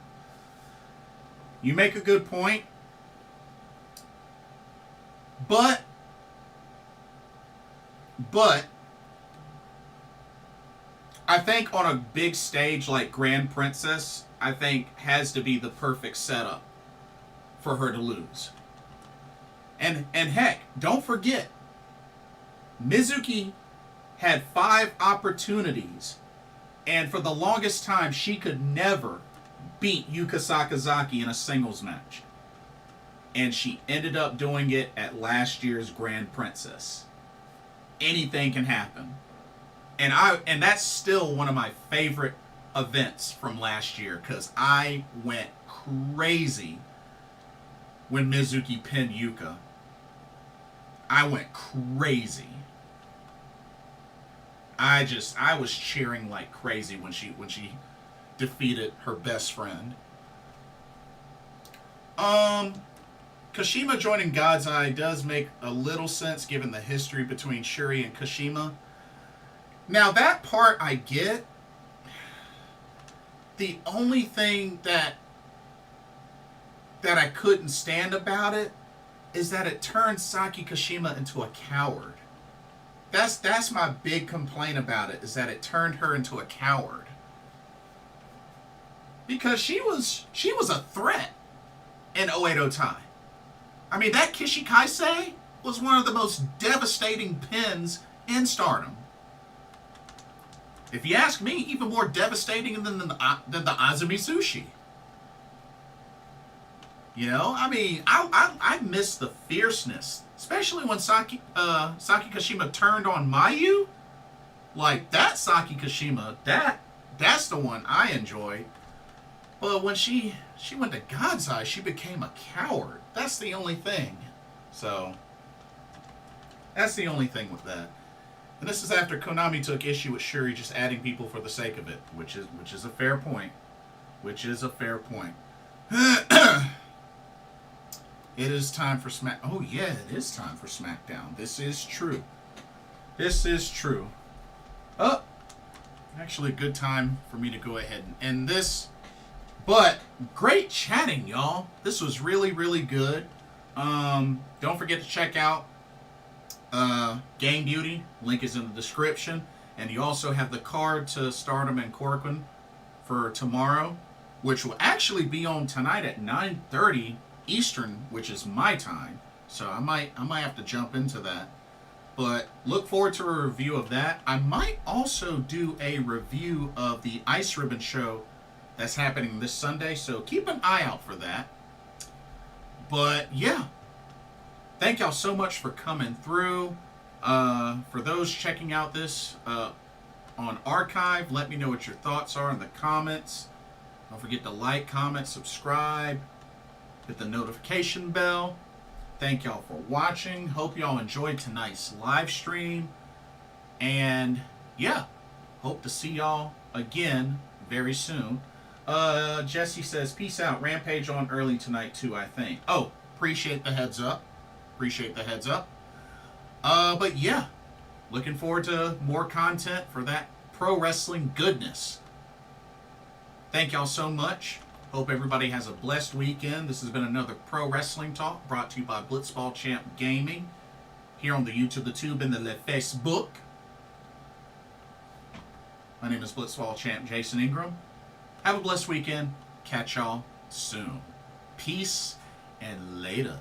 you make a good point. But, I think on a big stage like Grand Princess, I think has to be the perfect setup for her to lose. And heck, don't forget, Mizuki had 5 opportunities, and for the longest time, she could never beat Yuka Sakazaki in a singles match. And she ended up doing it at last year's Grand Princess. Anything can happen. And that's still one of my favorite events from last year, because I went crazy when Mizuki pinned Yuka. I went crazy. I was cheering like crazy when she defeated her best friend. Kashima joining God's Eye does make a little sense given the history between Syuri and Kashima. Now that part I get. The only thing that I couldn't stand about it is that it turns Saki Kashima into a coward. That's my big complaint about it, is that it turned her into a coward. Because she was a threat in Oedo time. I mean, that Kishikaise was one of the most devastating pins in Stardom. If you ask me, even more devastating than the Azumi Sushi. You know, I mean, I miss the fierceness, especially when Saki Kashima turned on Mayu. Like, that Saki Kashima, that's the one I enjoyed. But when she went to God's Eye, she became a coward. That's the only thing. So, that's the only thing with that. And this is after Konami took issue with Syuri just adding people for the sake of it, which is a fair point. Which is a fair point. It is time for Oh yeah, it is time for SmackDown. This is true. This is true. Oh, actually a good time for me to go ahead and end this. But great chatting, y'all. This was really, really good. Don't forget to check out Game Beauty. Link is in the description. And you also have the card to Stardom and Korakuen for tomorrow, which will actually be on tonight at 9:30 Eastern, which is my time. So I might have to jump into that. But look forward to a review of that. I might also do a review of the Ice Ribbon show that's happening this Sunday, so keep an eye out for that. But yeah, thank y'all so much for coming through. For those checking out this on archive, let me know what your thoughts are in the comments. Don't forget to like, comment, subscribe, hit the notification bell. Thank y'all for watching. Hope y'all enjoyed tonight's live stream. And yeah, hope to see y'all again very soon. Jesse says, peace out. Rampage on early tonight too, I think. Oh, appreciate the heads up. Appreciate the heads up. But yeah, looking forward to more content for that pro wrestling goodness. Thank y'all so much. Hope everybody has a blessed weekend. This has been another Pro Wrestling Talk brought to you by Blitzball Champ Gaming here on the YouTube, the Tube, and the Facebook. My name is Blitzball Champ Jason Ingram. Have a blessed weekend. Catch y'all soon. Peace and later.